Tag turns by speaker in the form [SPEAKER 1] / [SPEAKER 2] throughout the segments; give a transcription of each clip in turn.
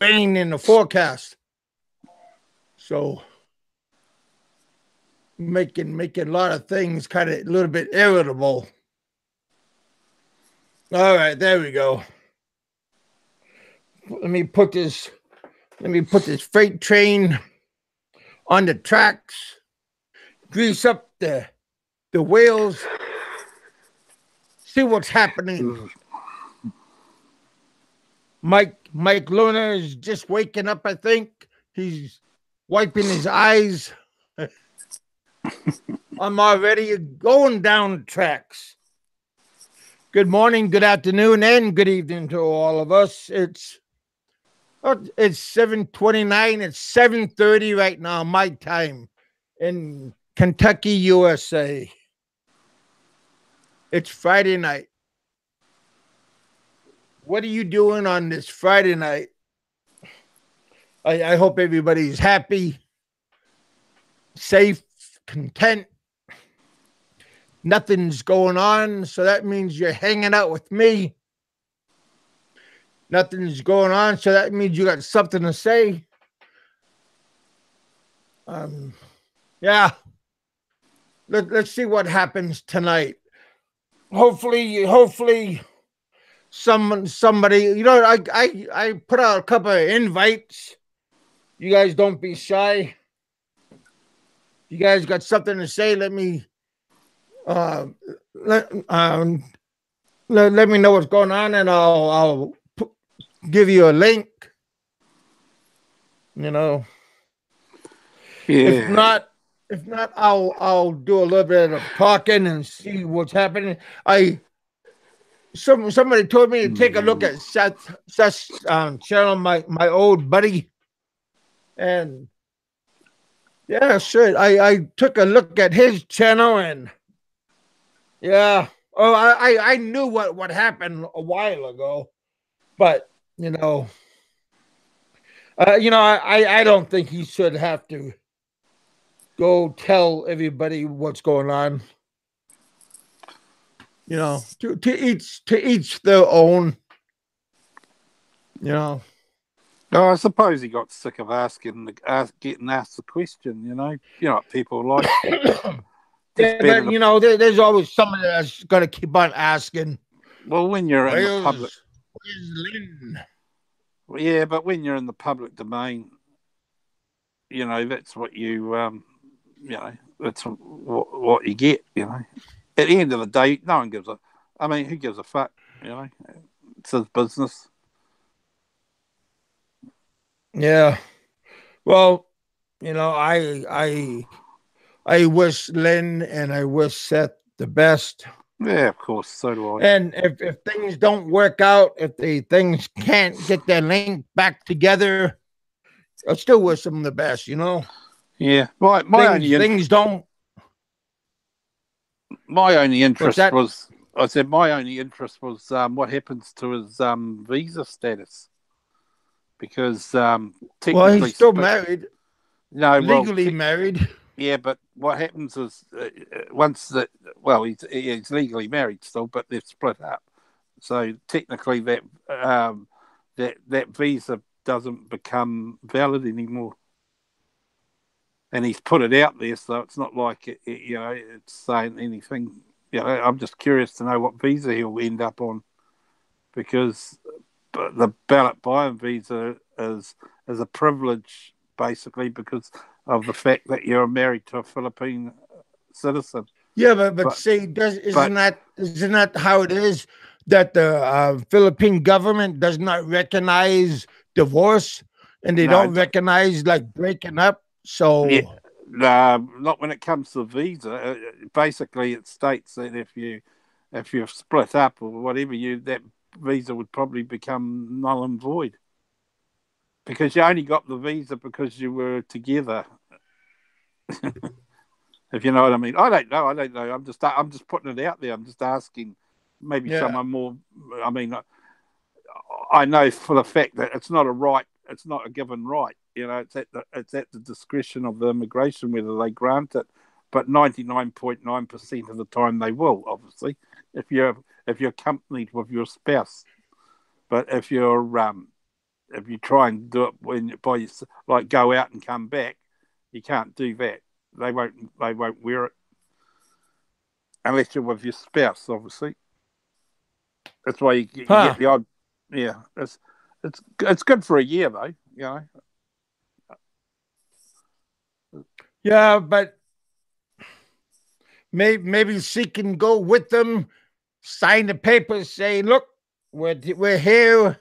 [SPEAKER 1] rain in the forecast. So making a lot of things kind of a little bit irritable. All right, there we go. Let me put this freight train on the tracks, grease up the wheels, see what's happening. Mike Luna is just waking up, I think. He's wiping his eyes. I'm already going down tracks. Good morning, good afternoon, and good evening to all of us. It's 7:29. It's 7:30 right now, my time in Kentucky, USA. It's Friday night. What are you doing on this Friday night? I hope everybody's happy, safe, content. Nothing's going on, so that means you're hanging out with me. Nothing's going on, so that means you got something to say. Yeah. Let's see what happens tonight. Hopefully, somebody. I put out a couple of invites. You guys don't be shy. You guys got something to say? Let me let me know what's going on, and I'll give you a link. Yeah. If not, I'll do a little bit of talking and see what's happening. Somebody told me to take a look at Seth's channel, my old buddy, and yeah, sure. I took a look at his channel, and yeah. Oh, I knew what happened a while ago, but I don't think he should have to go tell everybody what's going on. To each their own.
[SPEAKER 2] Oh, I suppose he got sick of getting asked the question. People like.
[SPEAKER 1] Yeah, but there's always somebody that's gonna keep on asking.
[SPEAKER 2] Well, when you're in the public, yeah, but when you're in the public domain, that's what that's what you get. At the end of the day, no one gives a. I mean, who gives a fuck? It's his business.
[SPEAKER 1] Yeah. Well, I wish Lynn and I wish Seth the best.
[SPEAKER 2] Yeah, of course. So do I.
[SPEAKER 1] And if things don't work out, if things can't get their link back together, I still wish them the best.
[SPEAKER 2] Yeah.
[SPEAKER 1] Things don't.
[SPEAKER 2] My only interest was. I said my only interest was what happens to his visa status, because technically
[SPEAKER 1] he's still married.
[SPEAKER 2] No,
[SPEAKER 1] legally married.
[SPEAKER 2] Yeah, but what happens is once that he's legally married still, but they've split up. So technically, that visa doesn't become valid anymore. And he's put it out there, so it's not like it's saying anything. I'm just curious to know what visa he'll end up on, because the ballot buy-in visa is a privilege, basically, because of the fact that you're married to a Philippine citizen.
[SPEAKER 1] Yeah, but see, isn't that how it is? That the Philippine government does not recognize divorce, and they don't recognize like breaking up. So
[SPEAKER 2] yeah, not when it comes to the visa. Basically, it states that if you're split up or whatever, that visa would probably become null and void, because you only got the visa because you were together. If you know what I mean. I don't know. I'm just putting it out there. I'm just asking maybe someone more. I mean, I know for the fact that it's not a right. It's not a given right. It's at the discretion of the immigration whether they grant it. But 99.9% of the time they will, obviously, if you're accompanied with your spouse. But if you're if you try and do it like go out and come back, you can't do that. They won't wear it unless you're with your spouse, obviously. That's why you get the odd. Yeah, it's good for a year though. You know.
[SPEAKER 1] Yeah, but maybe she can go with them, sign the papers, say, "Look, we're here."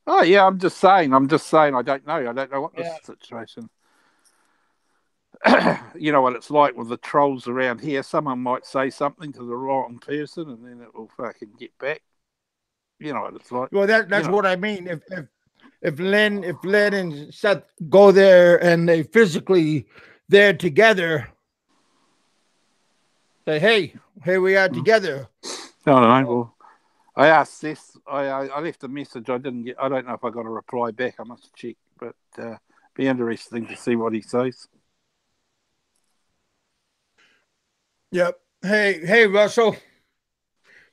[SPEAKER 2] Oh yeah, I'm just saying. I don't know. I don't know what this situation. You know what it's like with the trolls around here. Someone might say something to the wrong person, and then it will fucking get back. You know what it's like.
[SPEAKER 1] Well, that's what I mean. If Lynn and Seth go there and they physically there together, say, "Hey, here we are together."
[SPEAKER 2] I don't know. Well, I asked Seth. I left a message. I didn't get. I don't know if I got a reply back. I must check, but be interesting to see what he says.
[SPEAKER 1] Yep. Hey, Russell.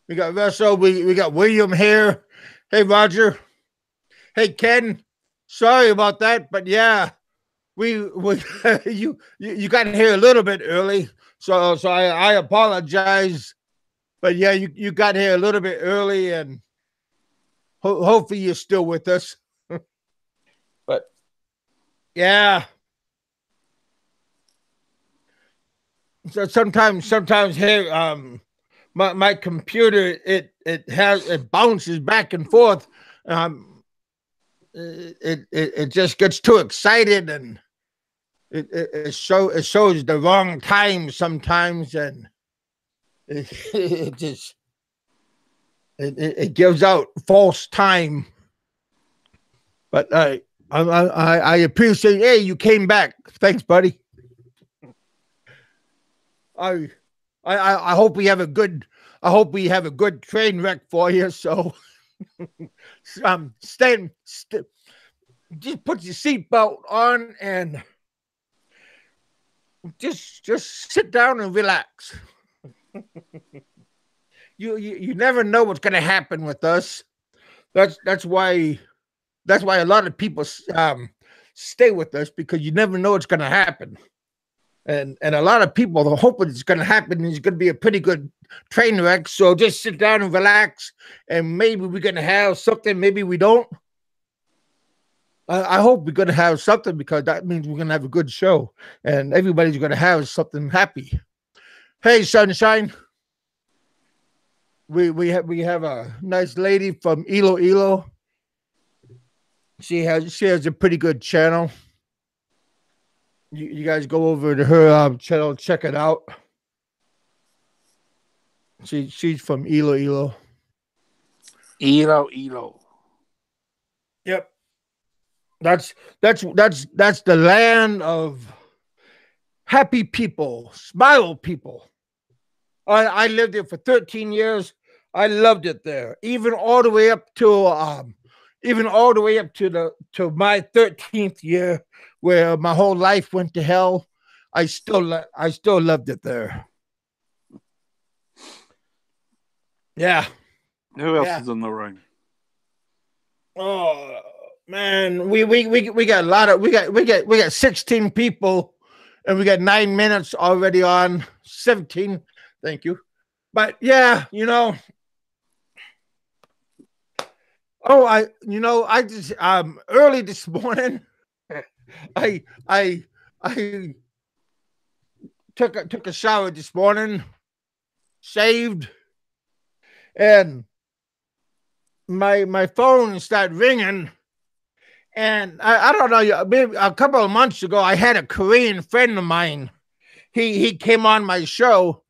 [SPEAKER 1] We got Russell. We got William here. Hey, Roger. Hey, Ken. Sorry about that, but yeah, we you got here a little bit early, so I apologize. But yeah, you got here a little bit early, and hopefully you're still with us. But yeah. So sometimes here, my computer it bounces back and forth. It just gets too excited, and it shows the wrong time sometimes, and it just it gives out false time. But I appreciate. Hey, you came back. Thanks, buddy. I hope we have a good train wreck for you. So just put your seatbelt on and just sit down and relax. You never know what's going to happen with us. That's why a lot of people stay with us, because you never know what's going to happen. And a lot of people are hoping it's going to happen. It's going to be a pretty good train wreck. So just sit down and relax, and maybe we're going to have something. Maybe we don't. I hope we're going to have something, because that means we're going to have a good show, and everybody's going to have something happy. Hey, Sunshine. We have a nice lady from Ilo. She has a pretty good channel. You guys go over to her channel, check it out. She's from Ilo.
[SPEAKER 2] Ilo.
[SPEAKER 1] Yep. That's the land of happy people, smile people. I lived there for 13 years. I loved it there, even all the way up to my 13th year, where my whole life went to hell. I still loved it there. Yeah.
[SPEAKER 2] Who else is in the room?
[SPEAKER 1] Oh man, we got a lot of we got 16 people, and we got 9 minutes already on. 17. Thank you. But yeah, I just early this morning I took a shower this morning, shaved, and my phone started ringing. And I don't know, maybe a couple of months ago, I had a Korean friend of mine. He came on my show,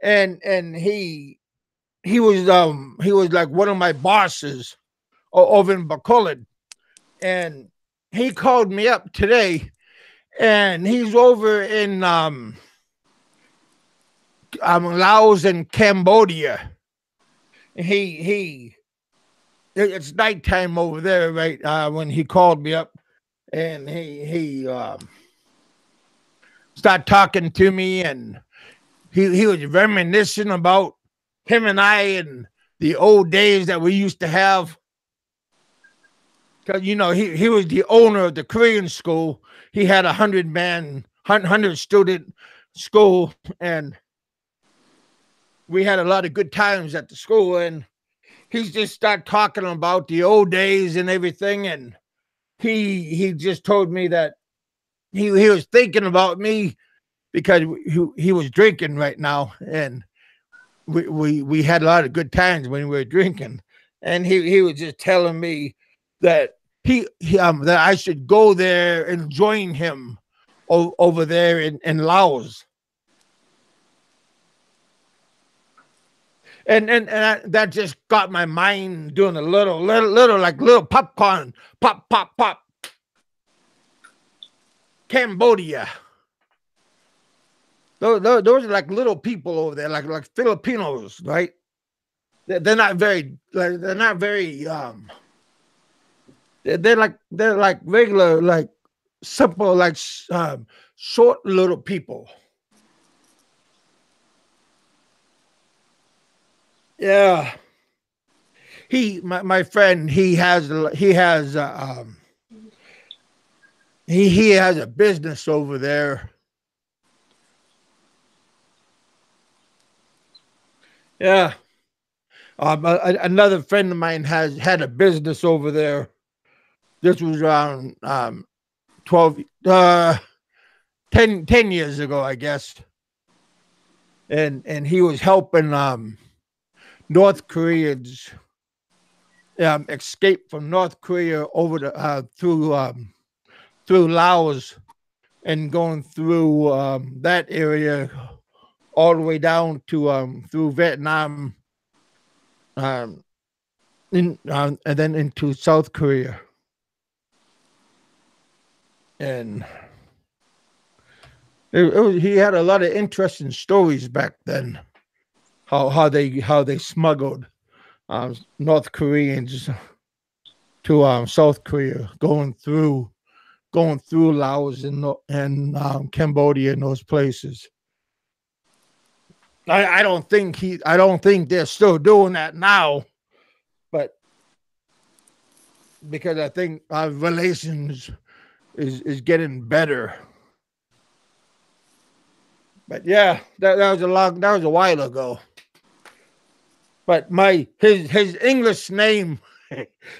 [SPEAKER 1] and he was like one of my bosses over in Bacolod. And he called me up today, and he's over in Laos and Cambodia. It's nighttime over there, right? When he called me up, and he started talking to me, and he was reminiscing about him and I and the old days that we used to have. because he was the owner of the Korean school. He had 100 student school, and we had a lot of good times at the school. And he just started talking about the old days and everything. And he just told me that he was thinking about me because he was drinking right now, and we had a lot of good times when we were drinking. And he was just telling me that that I should go there and join him over there in Laos. And that just got my mind doing a little like little popcorn, pop pop pop. Cambodia. Those are like little people over there, like Filipinos, right? They're not very they're not very they're like regular, like simple, like short little people. Yeah. My friend, he has a business over there. Yeah. Another friend of mine has had a business over there. This was around 12 10 years ago, I guess. And he was helping North Koreans escape from North Korea over through Laos, and going through that area all the way down to through Vietnam, um, and then into South Korea. And he had a lot of interesting stories back then. How they smuggled North Koreans to South Korea, going through Laos and Cambodia and those places. I don't think they're still doing that now, but because I think our relations is getting better. But yeah, that was a while ago. But his English name,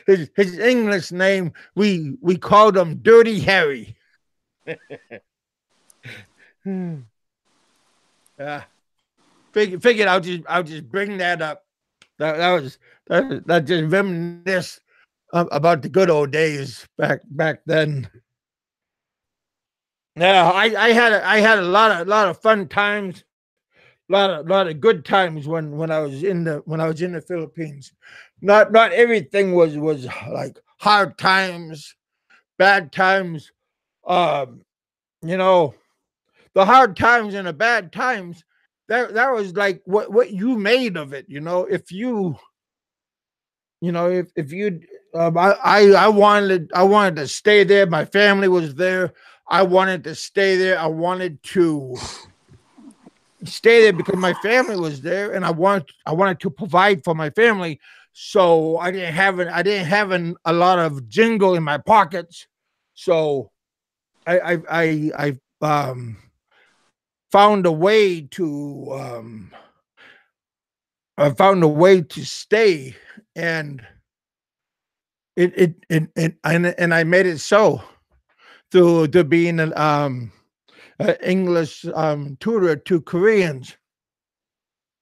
[SPEAKER 1] his English name, we called him Dirty Harry. Yeah, figured I'll just bring that up. That just reminisce about the good old days back then. Yeah, I had a lot of fun times, lot of good times when I was in the Philippines. Not everything was like hard times, bad times. Um, you know, the hard times and the bad times, that was like what you made of it. If you I wanted to stay there. My family was there. I wanted to stay there. I wanted to stay there because my family was there, and I wanted to provide for my family. So I didn't have a lot of jingle in my pockets. So I found a way to stay, and and I made it so through to being an English tutor to Koreans.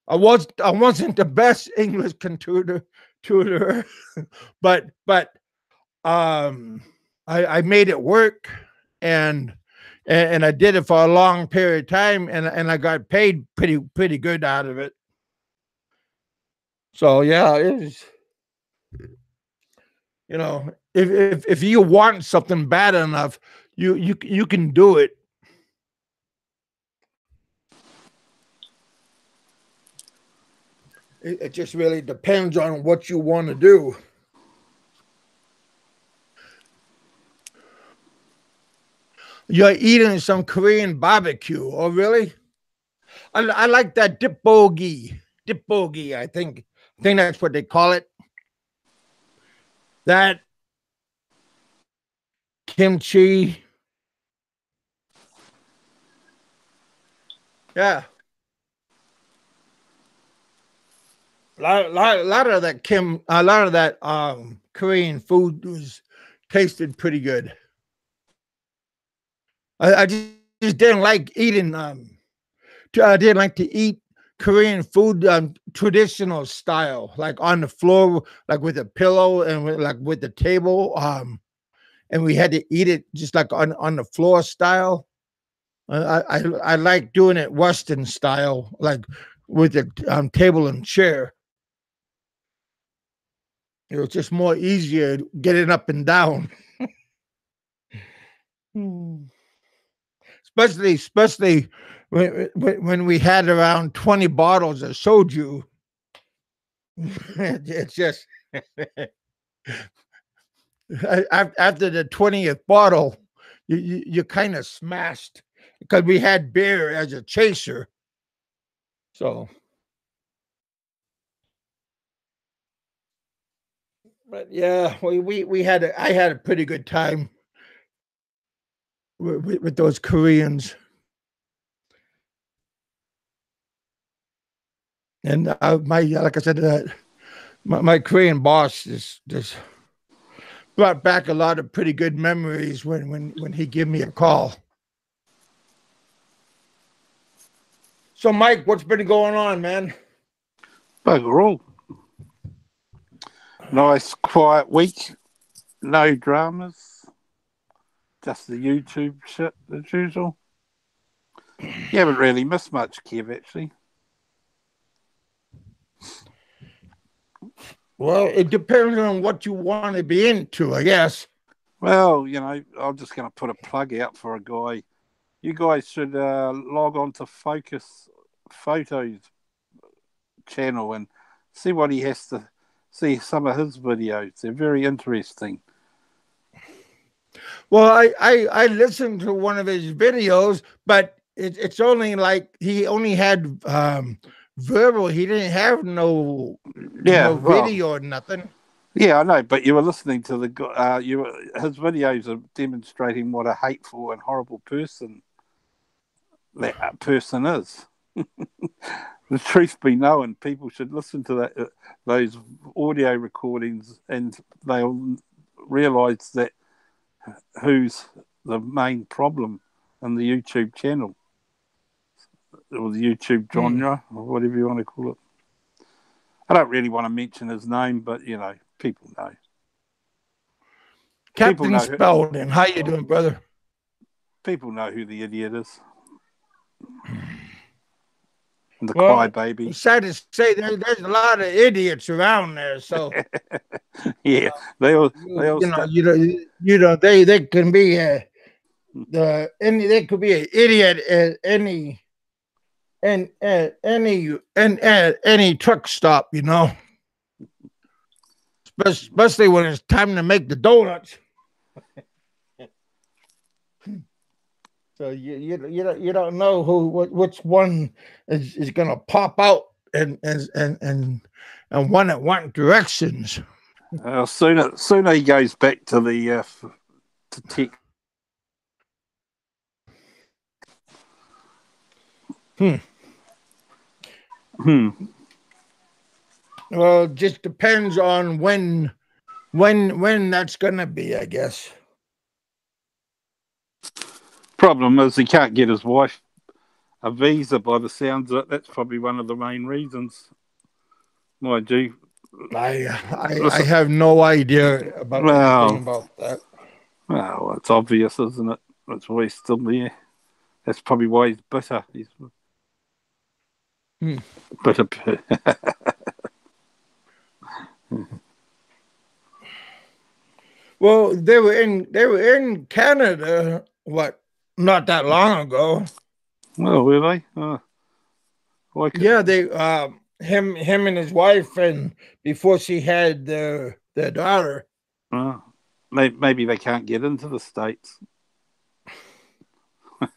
[SPEAKER 1] I wasn't the best English tutor, but I made it work, and I did it for a long period of time, and I got paid pretty good out of it. So yeah, it was, if you want something bad enough, you can do it. It just really depends on what you want to do. You're eating some Korean barbecue. Oh, really? I like that dipbogi. Dipbogi, I think that's what they call it. That kimchi. Yeah. A lot of that Korean food tasted pretty good. I just didn't like eating. I didn't like to eat Korean food traditional style, like on the floor, like with a pillow and with the table. And we had to eat it just like on the floor style. I like doing it Western style, like with the table and chair. It was just more easier getting up and down. Hmm. Especially when we had around 20 bottles of soju. It's just after the 20th bottle, you kind of smashed because we had beer as a chaser. So, but yeah, I had a pretty good time with those Koreans. And my like I said, my Korean boss just brought back a lot of pretty good memories when he gave me a call. So, Mike, what's been going on, man?
[SPEAKER 2] Bugger all. Nice, quiet week. No dramas. Just the YouTube shit as usual. You haven't really missed much, Kev, actually.
[SPEAKER 1] Well, it depends on what you want to be into, I guess.
[SPEAKER 2] Well, you know, I'm just going to put a plug out for a guy. You guys should log on to Focus Photos channel and see what he has to see. Some of his videos, they're very interesting.
[SPEAKER 1] Well, I listened to one of his videos, but it's only like he only had verbal. He didn't have no video or nothing.
[SPEAKER 2] Yeah, I know, but you were listening to the his videos are demonstrating what a hateful and horrible person that person is. The truth be known, people should listen to those audio recordings, and they'll realise that who's the main problem in the YouTube channel or the YouTube genre or whatever you want to call it. I don't really want to mention his name, but you know, people know.
[SPEAKER 1] Captain Spaulding, how you doing, brother?
[SPEAKER 2] People know who the idiot is. And the crybaby.
[SPEAKER 1] Sad to say, there's a lot of idiots around there. So
[SPEAKER 2] yeah, they all
[SPEAKER 1] they can be they could be an idiot at any truck stop, you know. Especially when it's time to make the donuts. So you don't know which one is going to pop out and one at one directions.
[SPEAKER 2] Sooner he goes back to the to tech.
[SPEAKER 1] Well, it just depends on when that's going to be, I guess.
[SPEAKER 2] Problem is he can't get his wife a visa by the sounds of it. That's probably one of the main reasons. Mind you,
[SPEAKER 1] I have no idea about anything about that.
[SPEAKER 2] Well, it's obvious, isn't it? That's why he's still there. That's probably why he's bitter. He's bitter.
[SPEAKER 1] Well, they were in Canada. What? Not that long ago.
[SPEAKER 2] Oh, were they?
[SPEAKER 1] Yeah, they him and his wife, and before she had their daughter.
[SPEAKER 2] Maybe they can't get into the States. I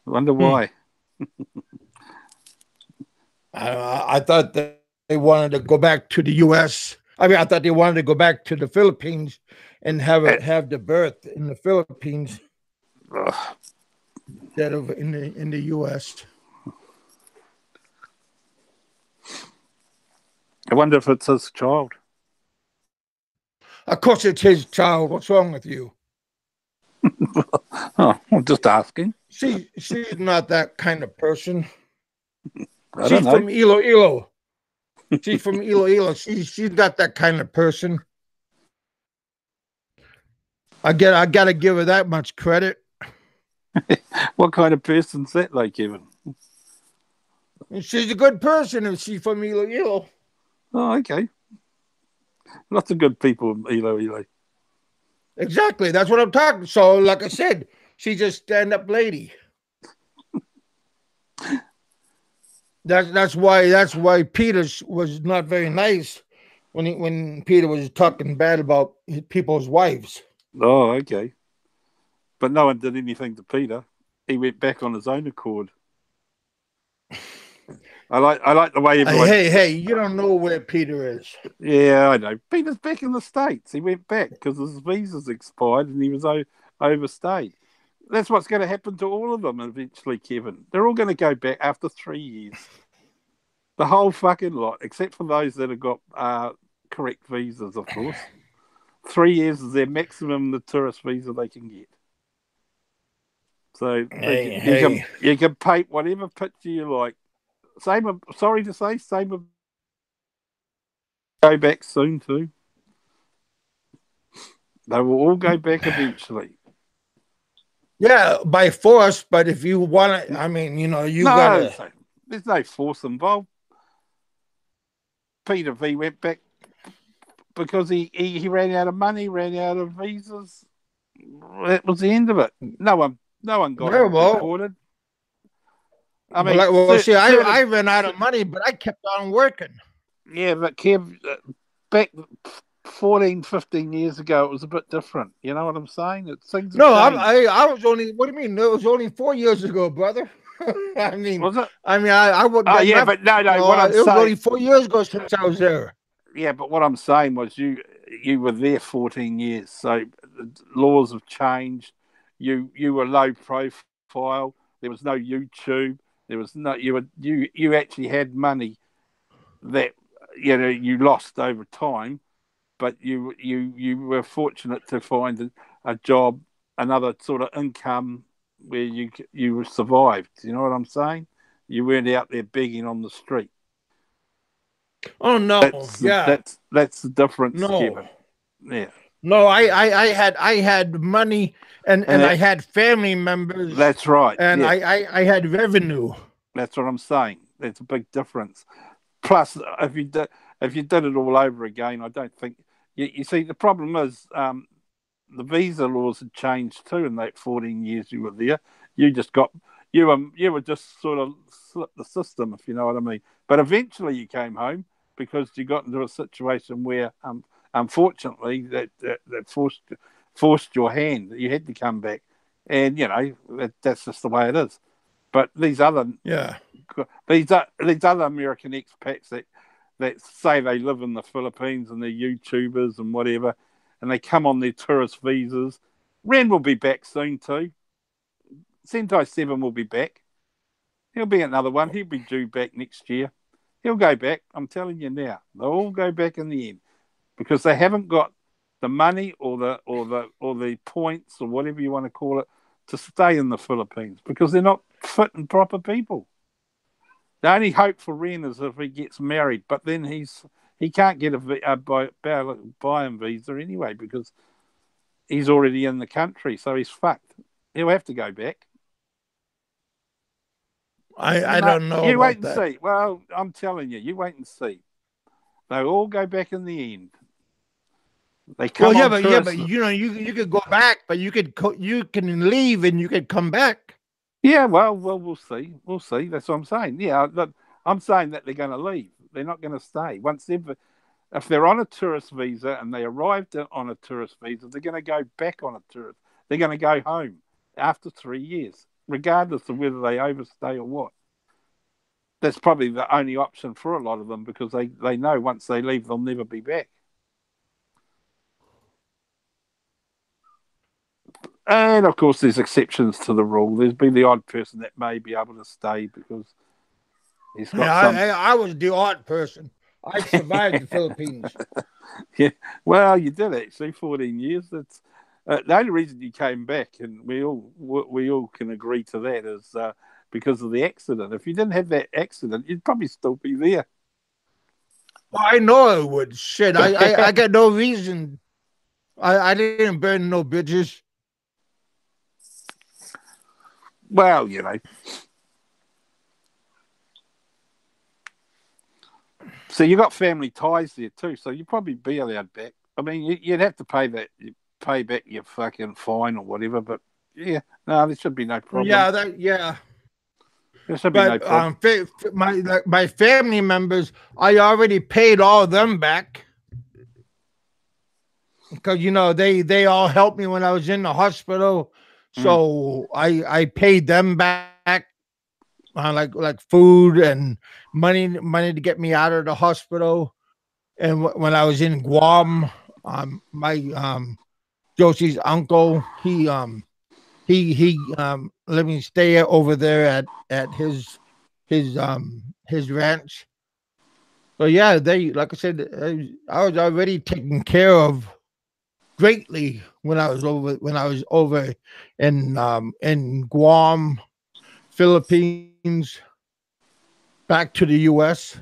[SPEAKER 2] wonder why.
[SPEAKER 1] I thought that they wanted to go back to the U.S. I mean, I thought they wanted to go back to the Philippines and
[SPEAKER 2] Eh,
[SPEAKER 1] have the birth in the Philippines
[SPEAKER 2] ugh.
[SPEAKER 1] instead of in the U.S.
[SPEAKER 2] I wonder if it's his child.
[SPEAKER 1] Of course, it's his child. What's wrong with you?
[SPEAKER 2] Oh, I'm just asking.
[SPEAKER 1] She's not that kind of person.
[SPEAKER 2] I don't
[SPEAKER 1] She's
[SPEAKER 2] know.
[SPEAKER 1] from Iloilo. She's from Iloilo. She's not that kind of person. I gotta give her that much credit.
[SPEAKER 2] What kind of person's that, like, Kevin?
[SPEAKER 1] And she's a good person if she's from Iloilo.
[SPEAKER 2] Oh, okay. Lots of good people in Elo.
[SPEAKER 1] Exactly. That's what I'm talking. So, like I said, she's a stand-up lady. That's why Peter was not very nice when Peter was talking bad about people's wives.
[SPEAKER 2] Oh, okay. But no one did anything to Peter. He went back on his own accord. I like the way everyone.
[SPEAKER 1] Hey, you don't know where Peter is.
[SPEAKER 2] Yeah, I know. Peter's back in the States. He went back because his visa's expired and he was overstayed. That's what's going to happen to all of them eventually, Kevin. They're all going to go back after 3 years. The whole fucking lot, except for those that have got correct visas, of course. 3 years is their maximum the tourist visa they can get. So
[SPEAKER 1] Hey.
[SPEAKER 2] you can paint whatever picture you like. Same, sorry to say, same with go back soon too. They will all go back eventually.
[SPEAKER 1] Yeah, by force. But if you want to, I mean, you
[SPEAKER 2] No,
[SPEAKER 1] gotta.
[SPEAKER 2] there's no force involved. Peter V went back because he ran out of money, ran out of visas. That was the end of it. No one got
[SPEAKER 1] Yeah,
[SPEAKER 2] him
[SPEAKER 1] well,
[SPEAKER 2] deported. I mean,
[SPEAKER 1] see, I
[SPEAKER 2] certain,
[SPEAKER 1] ran out of money, but I kept on working.
[SPEAKER 2] yeah, but Kev, back 14, 15 years ago, it was a bit different. You know what I'm saying? Things have
[SPEAKER 1] No,
[SPEAKER 2] changed.
[SPEAKER 1] I was only. What do you mean? It was only 4 years ago, brother. I mean,
[SPEAKER 2] Was it?
[SPEAKER 1] I wouldn't
[SPEAKER 2] Oh,
[SPEAKER 1] get
[SPEAKER 2] yeah,
[SPEAKER 1] nothing.
[SPEAKER 2] but no. What I'm
[SPEAKER 1] It was
[SPEAKER 2] saying,
[SPEAKER 1] only 4 years ago since I was there.
[SPEAKER 2] yeah, but what I'm saying was you were there 14 years, so the laws have changed. You were low profile. There was no YouTube. There was no you actually had money that you lost over time, but you were fortunate to find a job, another sort of income where you survived. You know what I'm saying? You weren't out there begging on the street.
[SPEAKER 1] Oh no,
[SPEAKER 2] That's the,
[SPEAKER 1] yeah,
[SPEAKER 2] that's that's the difference,
[SPEAKER 1] no,
[SPEAKER 2] Kevin. Yeah,
[SPEAKER 1] no. I had money
[SPEAKER 2] and
[SPEAKER 1] and I had family members
[SPEAKER 2] that's right.
[SPEAKER 1] and
[SPEAKER 2] Yeah,
[SPEAKER 1] I had revenue.
[SPEAKER 2] that's what I'm saying. There's a big difference. Plus, if you did it all over again, I don't think you see the problem is the visa laws had changed too in that 14 years you were there. You just got you were just sort of slipped the system, if you know what I mean. But eventually you came home because you got into a situation where, unfortunately, that forced your hand. You had to come back, and that's just the way it is. But
[SPEAKER 1] Yeah.
[SPEAKER 2] these other American expats that say they live in the Philippines and they're YouTubers and whatever, and they come on their tourist visas. Ren will be back soon too. Sentai Seven will be back. He'll be another one. He'll be due back next year. He'll go back. I'm telling you now. They'll all go back in the end because they haven't got the money or the points or whatever you want to call it to stay in the Philippines because they're not fit and proper people. The only hope for Ren is if he gets married, but then he can't get a buy-in visa anyway because he's already in the country, so he's fucked. He'll have to go back.
[SPEAKER 1] I don't know
[SPEAKER 2] You wait
[SPEAKER 1] about
[SPEAKER 2] and
[SPEAKER 1] that.
[SPEAKER 2] see. Well, I'm telling you, you wait and see. They all go back in the end. They
[SPEAKER 1] Well,
[SPEAKER 2] come on tourists.
[SPEAKER 1] you could go back, but you can leave and you could come back.
[SPEAKER 2] Yeah, well, we'll see. We'll see. That's what I'm saying. Yeah, look, I'm saying that they're going to leave. They're not going to stay. If they're on a tourist visa and they arrived on a tourist visa, they're going to go back on a tourist. They're going to go home after 3 years, regardless of whether they overstay or what. That's probably the only option for a lot of them because they know once they leave, they'll never be back. And of course, there's exceptions to the rule. There's been the odd person that may be able to stay because he's got
[SPEAKER 1] Yeah,
[SPEAKER 2] some.
[SPEAKER 1] I was the odd person. I survived the Philippines.
[SPEAKER 2] Yeah, well, you did actually 14 years. That's the only reason you came back, and we all can agree to that is because of the accident. If you didn't have that accident, you'd probably still be there.
[SPEAKER 1] Well, I know I would. Shit, I got no reason. I didn't burn no bridges.
[SPEAKER 2] Well, so you got family ties there too, so you'd probably be allowed back. I mean, you'd have to pay back your fucking fine or whatever, but yeah, no, there should be no problem.
[SPEAKER 1] Yeah.
[SPEAKER 2] There should be no
[SPEAKER 1] But
[SPEAKER 2] problem.
[SPEAKER 1] my family members, I already paid all of them back because they all helped me when I was in the hospital,
[SPEAKER 2] Mm.
[SPEAKER 1] so I paid them back like food and money to get me out of the hospital. And when I was in Guam, my Josie's uncle, he let me stay over there at his ranch. So yeah, they like I said, I was already taken care of greatly when I was over in Guam, Philippines, back to the U.S.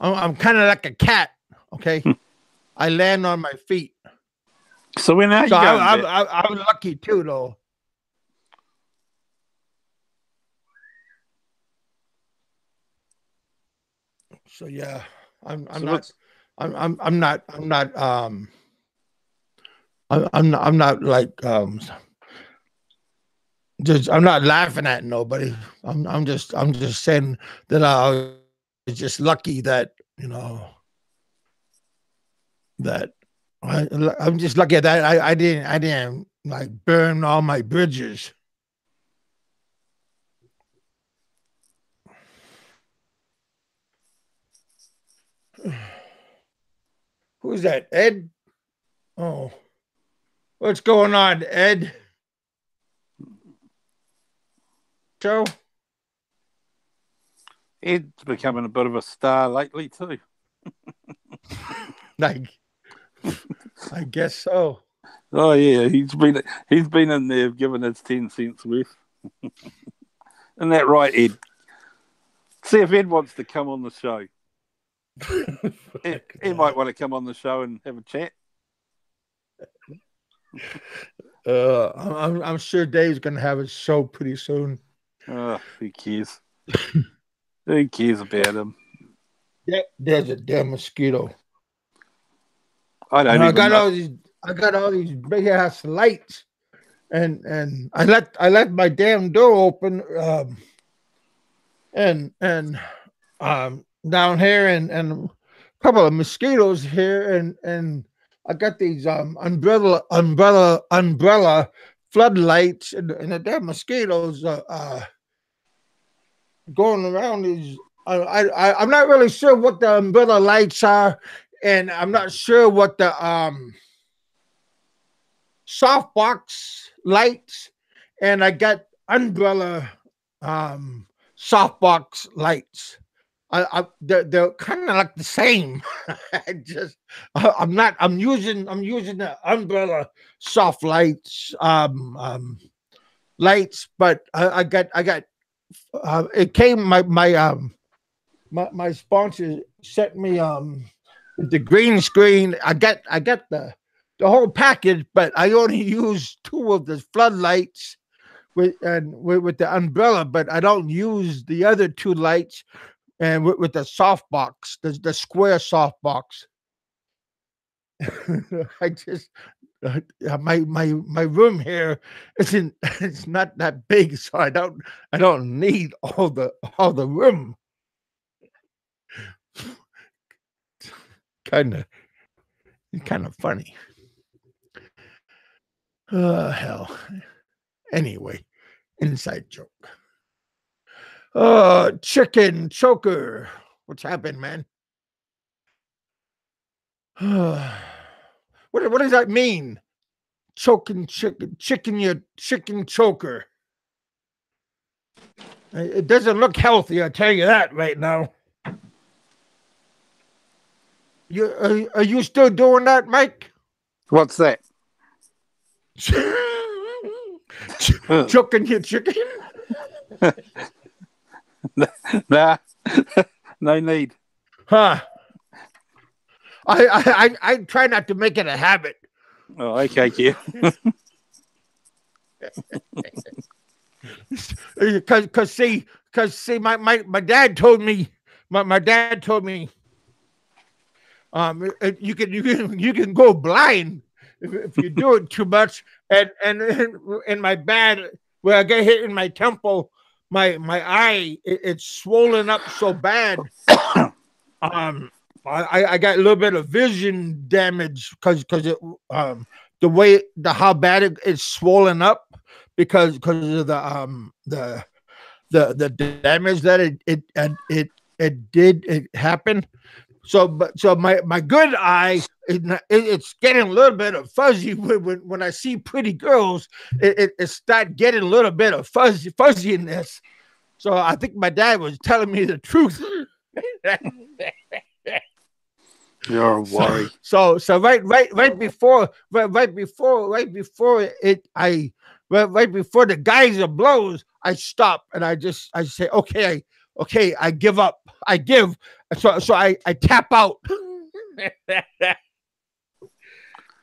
[SPEAKER 1] I'm kind of like a cat. Okay, I land on my feet.
[SPEAKER 2] So when are
[SPEAKER 1] So
[SPEAKER 2] you going back?
[SPEAKER 1] I'm lucky too, though. So yeah, I'm
[SPEAKER 2] So
[SPEAKER 1] not
[SPEAKER 2] what's
[SPEAKER 1] I'm not I'm not like just I'm not laughing at nobody. I'm just saying that I was just lucky that that I'm just lucky that I didn't like burn all my bridges. Who's that? Ed? Oh, what's going on, Ed? Show?
[SPEAKER 2] Ed's becoming a bit of a star lately too.
[SPEAKER 1] Like, I guess so.
[SPEAKER 2] Oh yeah, he's been in there giving his 10 cents worth. Isn't that right, Ed? See if Ed wants to come on the show. Ed might want to come on the show and have a chat.
[SPEAKER 1] I'm sure Dave's gonna have his show pretty soon.
[SPEAKER 2] Oh, who cares? Who cares about him?
[SPEAKER 1] Yeah, there's a damn mosquito.
[SPEAKER 2] I don't
[SPEAKER 1] And
[SPEAKER 2] even know.
[SPEAKER 1] I got all these big ass lights, and I let my damn door open, and down here, and a couple of mosquitoes here, and I got these umbrella floodlights, and the damn mosquitoes going around these. I'm not really sure what the umbrella lights are, and I'm not sure what the softbox lights, and I got umbrella um, softbox lights. They're kind of like the same. I'm using the umbrella soft lights, but I got it came my sponsor sent me the green screen. I got the whole package, but I only use two of the floodlights with the umbrella, but I don't use the other two lights and with the soft box, the square soft box. I just my room here isn't it's not that big, so I don't need all the room. Kind of kind of funny. Hell. Anyway, inside joke. Chicken choker. What's happened, man? What does that mean? choking your chicken choker. It doesn't look healthy, I tell you that right now. Are you still doing that, Mike?
[SPEAKER 2] What's that?
[SPEAKER 1] Choking your chicken?
[SPEAKER 2] Nah, no need.
[SPEAKER 1] Huh? I try not to make it a habit.
[SPEAKER 2] Oh, okay, Kev.
[SPEAKER 1] Cause see, my dad told me, my dad told me, you can go blind if you do it too much, and my bad where I get hit in my temple, my eye it's swollen up so bad. I got a little bit of vision damage because it the way how bad it's swollen up because of the damage that it happened. So my good eye it's getting a little bit of fuzzy when I see pretty girls. It start getting a little bit of fuzziness. So I think my dad was telling me the truth.
[SPEAKER 2] You're a worry.
[SPEAKER 1] So right before the geyser blows, I stop and I say, okay, I give up. I give. So I tap out.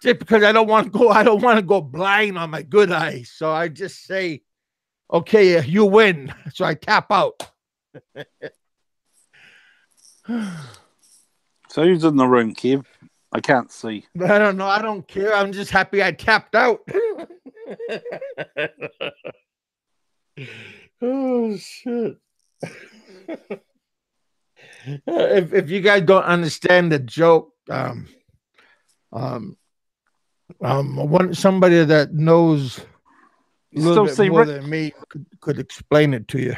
[SPEAKER 1] Just because I don't want to go blind on my good eye. So I just say, okay, you win. So I tap out.
[SPEAKER 2] So who's in the room, Kev? I can't see.
[SPEAKER 1] I don't know. I don't care. I'm just happy I tapped out. Oh shit. If you guys don't understand the joke, somebody that knows a little bit more than me could explain it to you.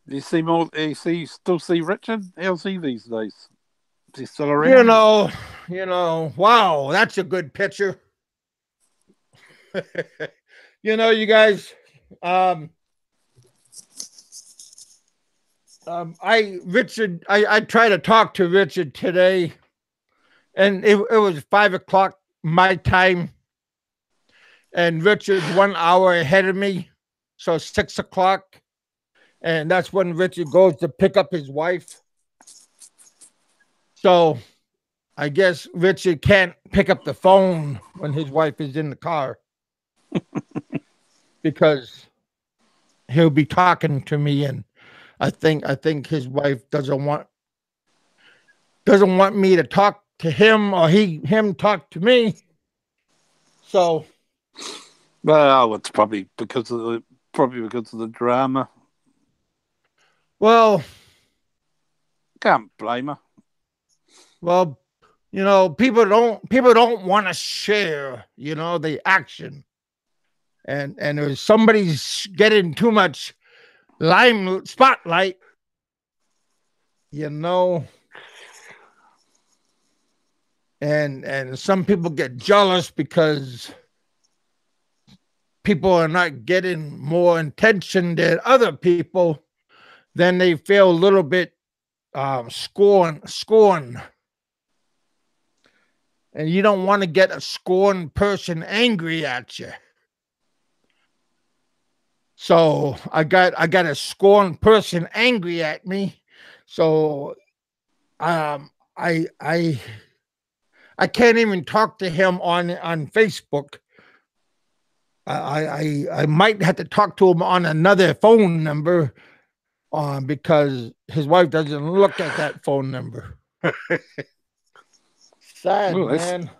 [SPEAKER 2] Do you see more? You still see Richard? How's he these days? Is he still around?
[SPEAKER 1] You know. Wow, that's a good picture. You guys. I tried to talk to Richard today, and it was 5:00 my time, and Richard's 1 hour ahead of me, so 6:00, and that's when Richard goes to pick up his wife. So I guess Richard can't pick up the phone when his wife is in the car because he'll be talking to me, and I think his wife doesn't want me to talk to him or him talk to me. So,
[SPEAKER 2] well, it's probably because of the drama.
[SPEAKER 1] Well,
[SPEAKER 2] can't blame her.
[SPEAKER 1] Well, people don't want to share, the action, and if somebody's getting too much spotlight, and some people get jealous because people are not getting more attention than other people, then they feel a little bit scorn. And you don't want to get a scorned person angry at you. So I got a scorned person angry at me. So I can't even talk to him on Facebook. I might have to talk to him on another phone number because his wife doesn't look at that phone number. Sad, man.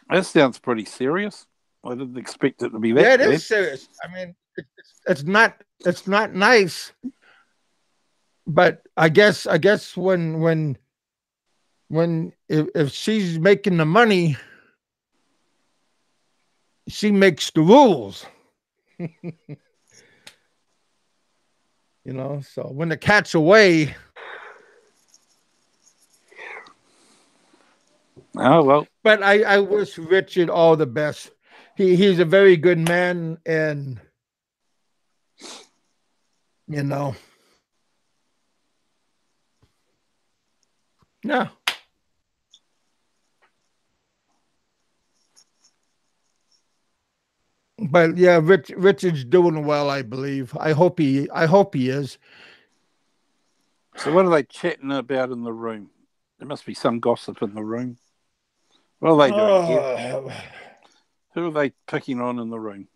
[SPEAKER 2] That sounds pretty serious. I didn't expect it to be that.
[SPEAKER 1] Yeah, it is serious. I mean, it's not nice. But I guess when if she's making the money, she makes the rules. So when the cat's away.
[SPEAKER 2] Oh well.
[SPEAKER 1] But I wish Richard all the best. he's a very good man, and you know, yeah. But yeah, Richard's doing well, I believe. I hope he is.
[SPEAKER 2] So what are they chatting about in the room? There must be some gossip in the room. What are they doing, Kev?
[SPEAKER 1] Uh,
[SPEAKER 2] Who are they picking on in the room?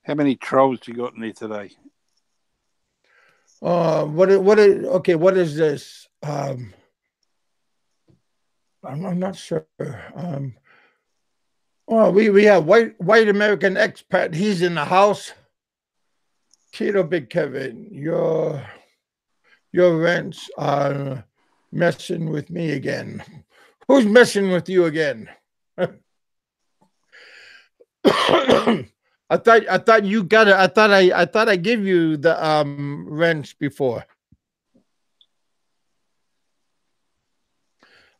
[SPEAKER 2] How many trolls you got in there today?
[SPEAKER 1] okay, what is this? I'm not sure. Oh, we have white American expat. He's in the house. Cheeto Big Kevin, your rents are messing with me again. Who's messing with you again? I thought you got it. I thought I gave you the rents before.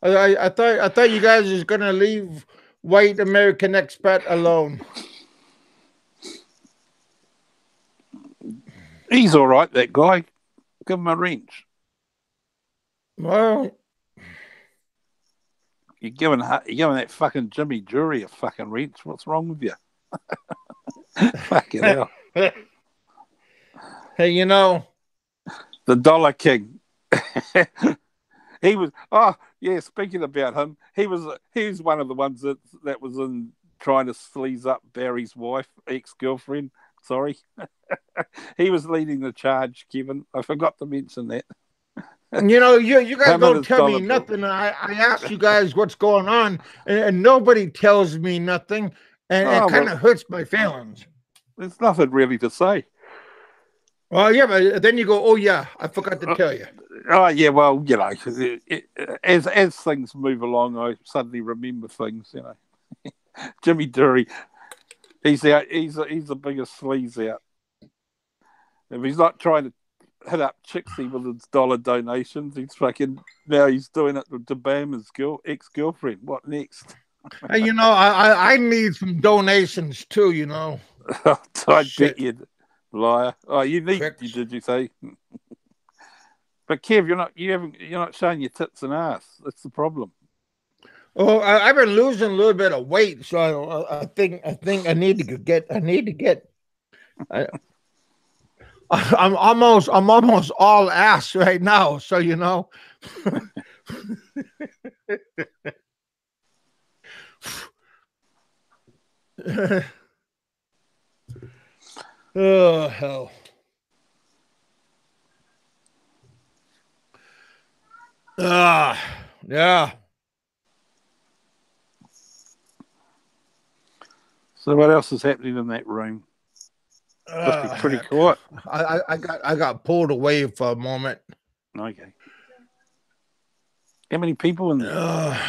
[SPEAKER 1] I thought you guys was gonna leave white American expat alone.
[SPEAKER 2] He's all right, that guy. Give him a wrench.
[SPEAKER 1] Well,
[SPEAKER 2] You're giving that fucking Jimmy Jury a fucking wrench. What's wrong with you? Fucking hell.
[SPEAKER 1] hey, you know,
[SPEAKER 2] The Dollar King. He was. Oh yeah. Speaking about him, he's one of the ones that was in trying to sleaze up Barry's wife, ex-girlfriend. Sorry, he was leading the charge. Kevin, I forgot to mention that.
[SPEAKER 1] you know, you guys
[SPEAKER 2] Him and
[SPEAKER 1] don't
[SPEAKER 2] his
[SPEAKER 1] tell me
[SPEAKER 2] dollar bill.
[SPEAKER 1] nothing. I ask you guys what's going on, and nobody tells me nothing, and it
[SPEAKER 2] Oh
[SPEAKER 1] kind
[SPEAKER 2] well,
[SPEAKER 1] of hurts my feelings.
[SPEAKER 2] there's nothing really to say.
[SPEAKER 1] Well, yeah, but then you go, oh yeah, I forgot to tell you.
[SPEAKER 2] Oh yeah, well, you know, as things move along, I suddenly remember things. You know, Jimmy Dury, he's out. He's the biggest sleaze out. If he's not trying to hit up Chixie with his dollar donations, he's doing it to Bama's ex-girlfriend. What next?
[SPEAKER 1] And you know, I need some donations too. You know,
[SPEAKER 2] I
[SPEAKER 1] shit,
[SPEAKER 2] bet you, liar. Oh,
[SPEAKER 1] pricks.
[SPEAKER 2] did you say? But Kev, you're not showing your tits and ass. That's the problem.
[SPEAKER 1] Oh, I've been losing a little bit of weight, so I think I need to get. I, I'm almost all ass right now. So you know. Oh hell. Yeah.
[SPEAKER 2] So what else is happening in that room? Must be pretty
[SPEAKER 1] Heck.
[SPEAKER 2] quiet.
[SPEAKER 1] I got pulled away for a moment.
[SPEAKER 2] Okay. How many people in there?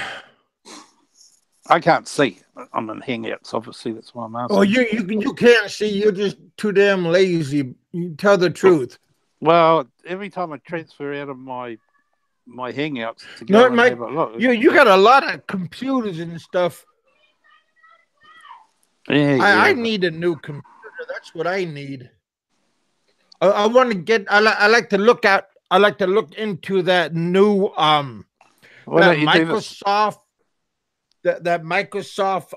[SPEAKER 2] I can't see. I'm in Hangouts, obviously. That's why I'm asking.
[SPEAKER 1] Oh, you can't see. You're just too damn lazy. You tell the truth.
[SPEAKER 2] Well, every time I transfer out of my Hangouts to go
[SPEAKER 1] No,
[SPEAKER 2] and
[SPEAKER 1] Mike,
[SPEAKER 2] have a look.
[SPEAKER 1] you got a lot of computers and stuff.
[SPEAKER 2] Yeah,
[SPEAKER 1] I need a new computer. That's what I need. I want to get. I like to look at. I like to look into that new
[SPEAKER 2] Why
[SPEAKER 1] that
[SPEAKER 2] don't you do this?
[SPEAKER 1] Microsoft that Microsoft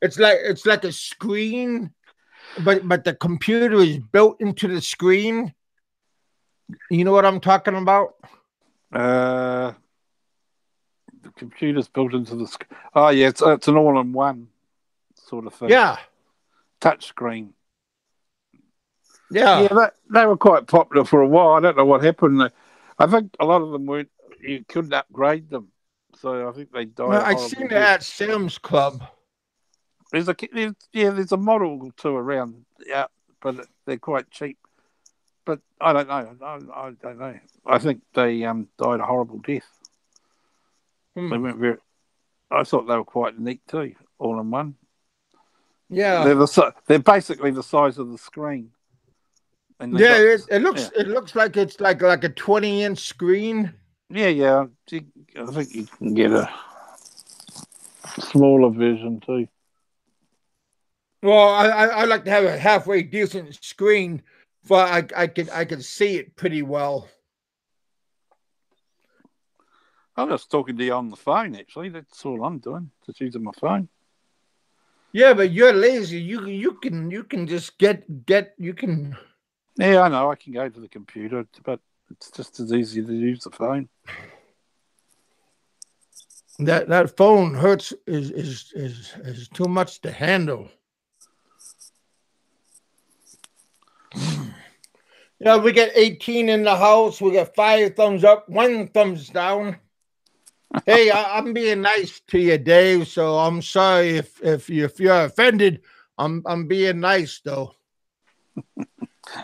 [SPEAKER 1] it's like a screen, but the computer is built into the screen. You know what I'm talking about?
[SPEAKER 2] The computer's built into the screen. Oh, yeah, it's an all-in-one sort of thing.
[SPEAKER 1] Yeah,
[SPEAKER 2] Touch screen.
[SPEAKER 1] yeah.
[SPEAKER 2] Yeah, they were quite popular for a while. I don't know what happened. I think a lot of them weren't. You couldn't upgrade them, so I think they died.
[SPEAKER 1] Well, I seen that at Sam's Club.
[SPEAKER 2] There's a model or two around, yeah, but they're quite cheap. But I don't know. I don't know. I think they died a horrible death. They weren't very. I thought they were quite neat too, all in one.
[SPEAKER 1] Yeah,
[SPEAKER 2] They're basically the size of the screen. And
[SPEAKER 1] yeah. It looks like it's like a 20-inch screen.
[SPEAKER 2] yeah. I think you can get a. Smaller version too.
[SPEAKER 1] Well, I like to have a halfway decent screen, for I can see it pretty well.
[SPEAKER 2] I'm just talking to you on the phone. Actually, that's all I'm doing. Just using my phone.
[SPEAKER 1] Yeah, but you're lazy. You can just get you can.
[SPEAKER 2] Yeah, I know. I can go to the computer, but it's just as easy to use the phone.
[SPEAKER 1] That phone hurts is too much to handle. Yeah, we get 18 in the house. We got 5 thumbs up, 1 thumbs down. Hey, I'm being nice to you, Dave. So I'm sorry if you're offended. I'm being nice though.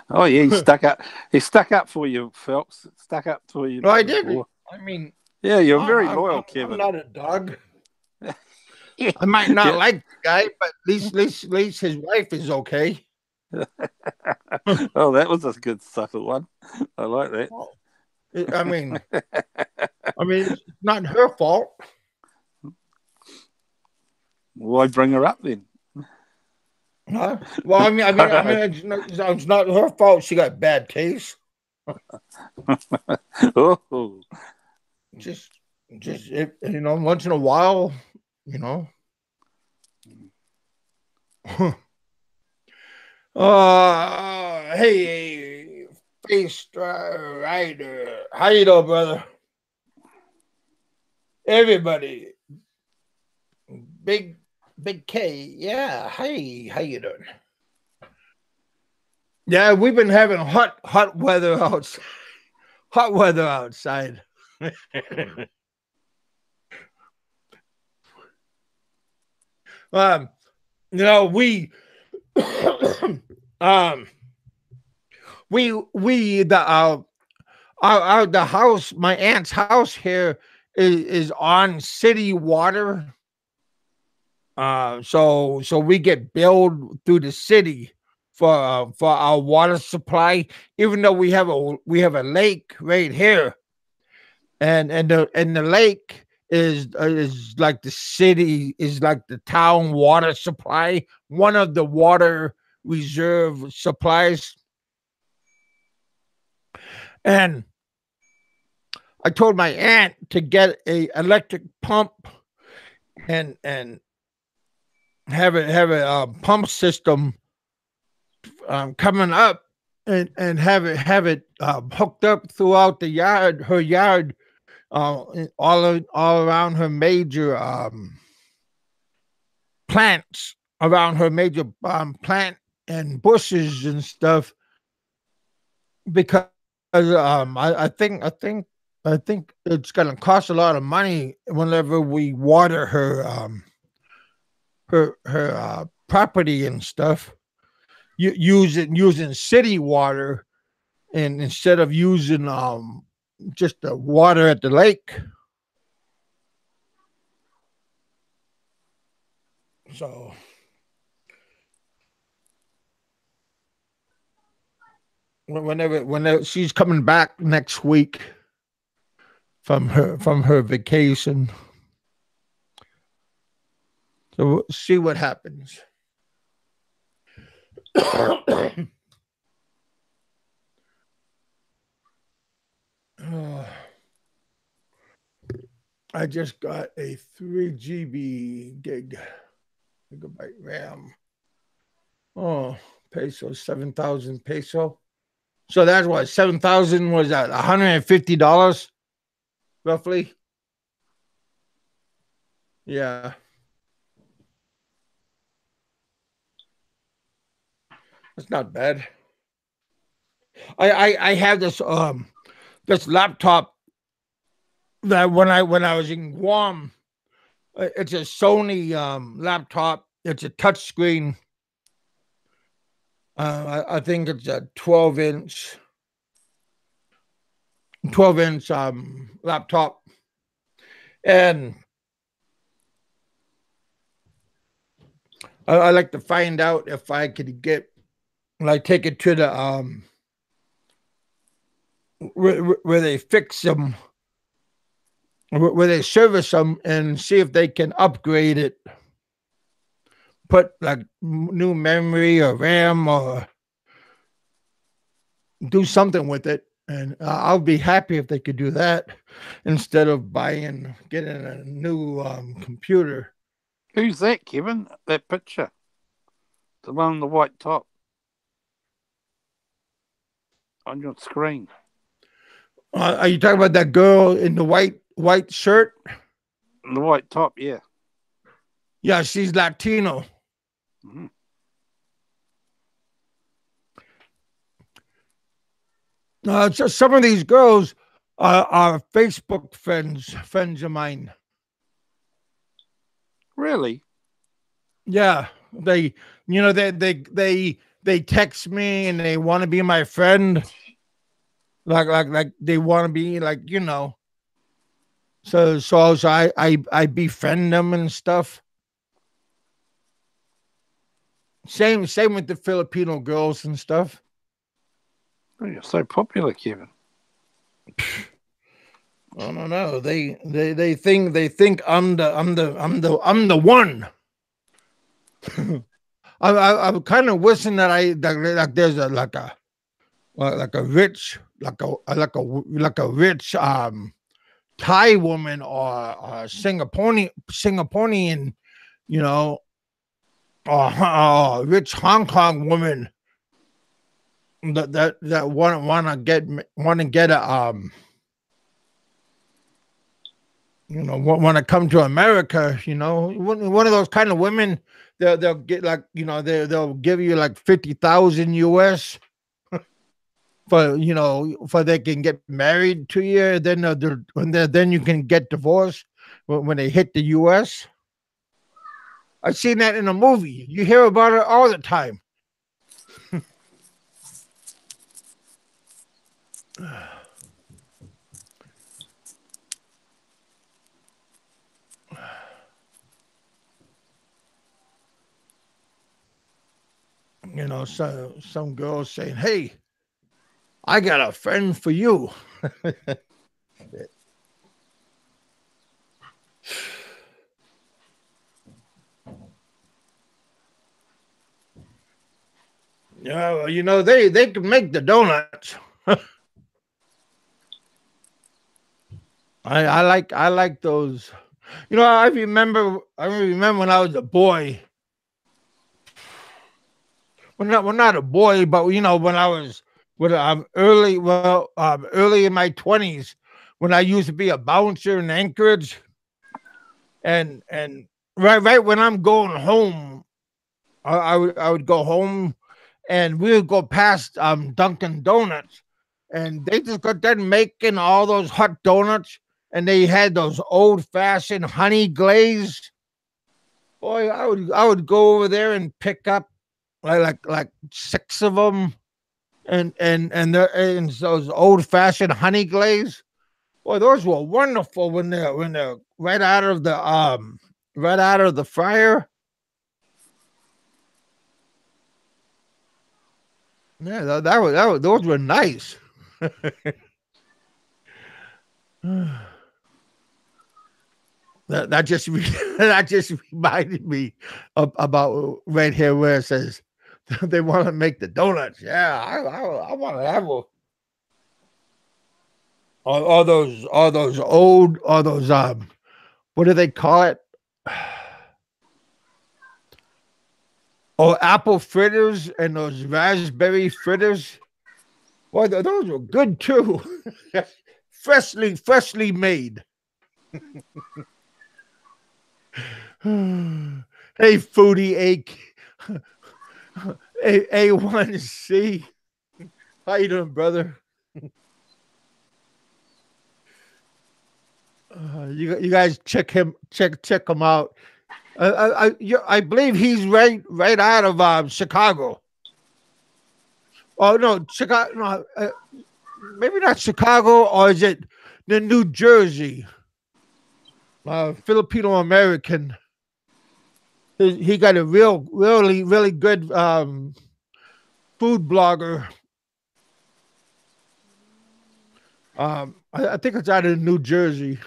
[SPEAKER 2] Oh yeah, he stuck up. He stuck up for you, Phelps. Stuck up for you.
[SPEAKER 1] Well, I did.
[SPEAKER 2] Before.
[SPEAKER 1] I mean,
[SPEAKER 2] Yeah, you're very loyal,
[SPEAKER 1] I'm
[SPEAKER 2] Kevin.
[SPEAKER 1] not a dog. I might not like the guy, but at least his wife is okay.
[SPEAKER 2] Oh, that was a good subtle one. I like that.
[SPEAKER 1] I mean, it's not her fault.
[SPEAKER 2] Why bring her up then?
[SPEAKER 1] Huh? Well, it's not her fault. She got bad taste.
[SPEAKER 2] Oh,
[SPEAKER 1] Just once in a while, you know. Hey, face rider, how you doing, brother? Everybody, big K, yeah. Hey, how you doing? Yeah, we've been having hot weather outside. Hot weather outside. um, we um we the house, my aunt's house here is on city water. So we get billed through the city for our water supply, even though we have a lake right here, and the lake is like the city, is like the town water supply, one of the water reserve supplies. And I told my aunt to get a electric pump and have a pump system coming up, and have it hooked up throughout the yard, her yard, all around her major plants, around her major plant and bushes and stuff, because I think it's going to cost a lot of money whenever we water her property and stuff. Using city water, and instead of using just the water at the lake. So whenever she's coming back next week from her vacation, so we'll see what happens. I just got a 3 GB gigabyte RAM. Oh, peso, 7,000 peso. So that's what, 7,000 was that, $150 roughly? Yeah. That's not bad. I have this laptop that when I was in Guam, it's a Sony laptop. It's a touchscreen. I think it's a 12-inch laptop, and I like to find out if I could get, like, take it to the where they fix them where they service them and see if they can upgrade it, put like new memory or RAM or do something with it. And I'll be happy if they could do that instead of getting a new computer.
[SPEAKER 2] Who's that, Kevin? That picture, the one on the white top on your screen.
[SPEAKER 1] Are you talking about that girl in the white shirt?
[SPEAKER 2] The white top, yeah.
[SPEAKER 1] Yeah, she's Latino.
[SPEAKER 2] Mm-hmm.
[SPEAKER 1] Just some of these girls are Facebook friends of mine.
[SPEAKER 2] Really?
[SPEAKER 1] Yeah, they text me and they want to be my friend, like they want to be like. So I befriend them and stuff. Same with the Filipino girls and stuff.
[SPEAKER 2] Oh, you're so popular, Kevin.
[SPEAKER 1] I don't know. They think I'm the one. I'm kind of wishing that like there's like a rich rich Thai woman or Singaporean, you know, or rich Hong Kong woman that want to get a want to come to America, one of those kind of women. They'll get like they'll give you like 50,000 US for they can get married to you. Then you can get divorced when they hit the US. I've seen that in a movie. You hear about it all the time. So some girls saying, "Hey, I got a friend for you." Yeah, they can make the donuts. I like those. I remember when I was a boy. Well, not a boy, but when I was early in my 20s, when I used to be a bouncer in Anchorage, and right when I'm going home, I would go home, and we would go past Dunkin' Donuts, and they just got done making all those hot donuts, and they had those old fashioned honey glaze. Boy, I would go over there and pick up like six of them, and those old fashioned honey glaze. Boy, those were wonderful when they're right out of the fryer. Yeah, those were nice. That just that just reminded me about right here where it says they want to make the donuts. Yeah, I want to have all those old all those what do they call it? Oh, apple fritters and those raspberry fritters. Boy, those were good too. freshly made. Hey, foodie ache. A1C. How you doing, brother? You guys check him out. I believe he's right out of Chicago. Oh no, Chicago. No, maybe not Chicago, or is it the New Jersey? Filipino American. He got a really good food blogger. I think it's out of New Jersey.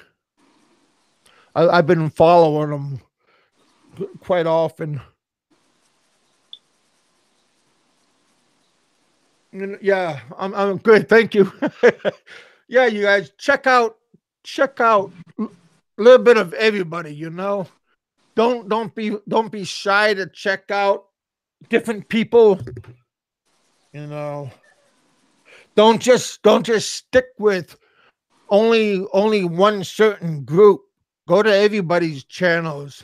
[SPEAKER 1] I've been following them quite often. Yeah, I'm good. Thank you. Yeah, you guys check out a little bit of everybody. Don't be shy to check out different people. You know, don't just stick with only one certain group. Go to everybody's channels.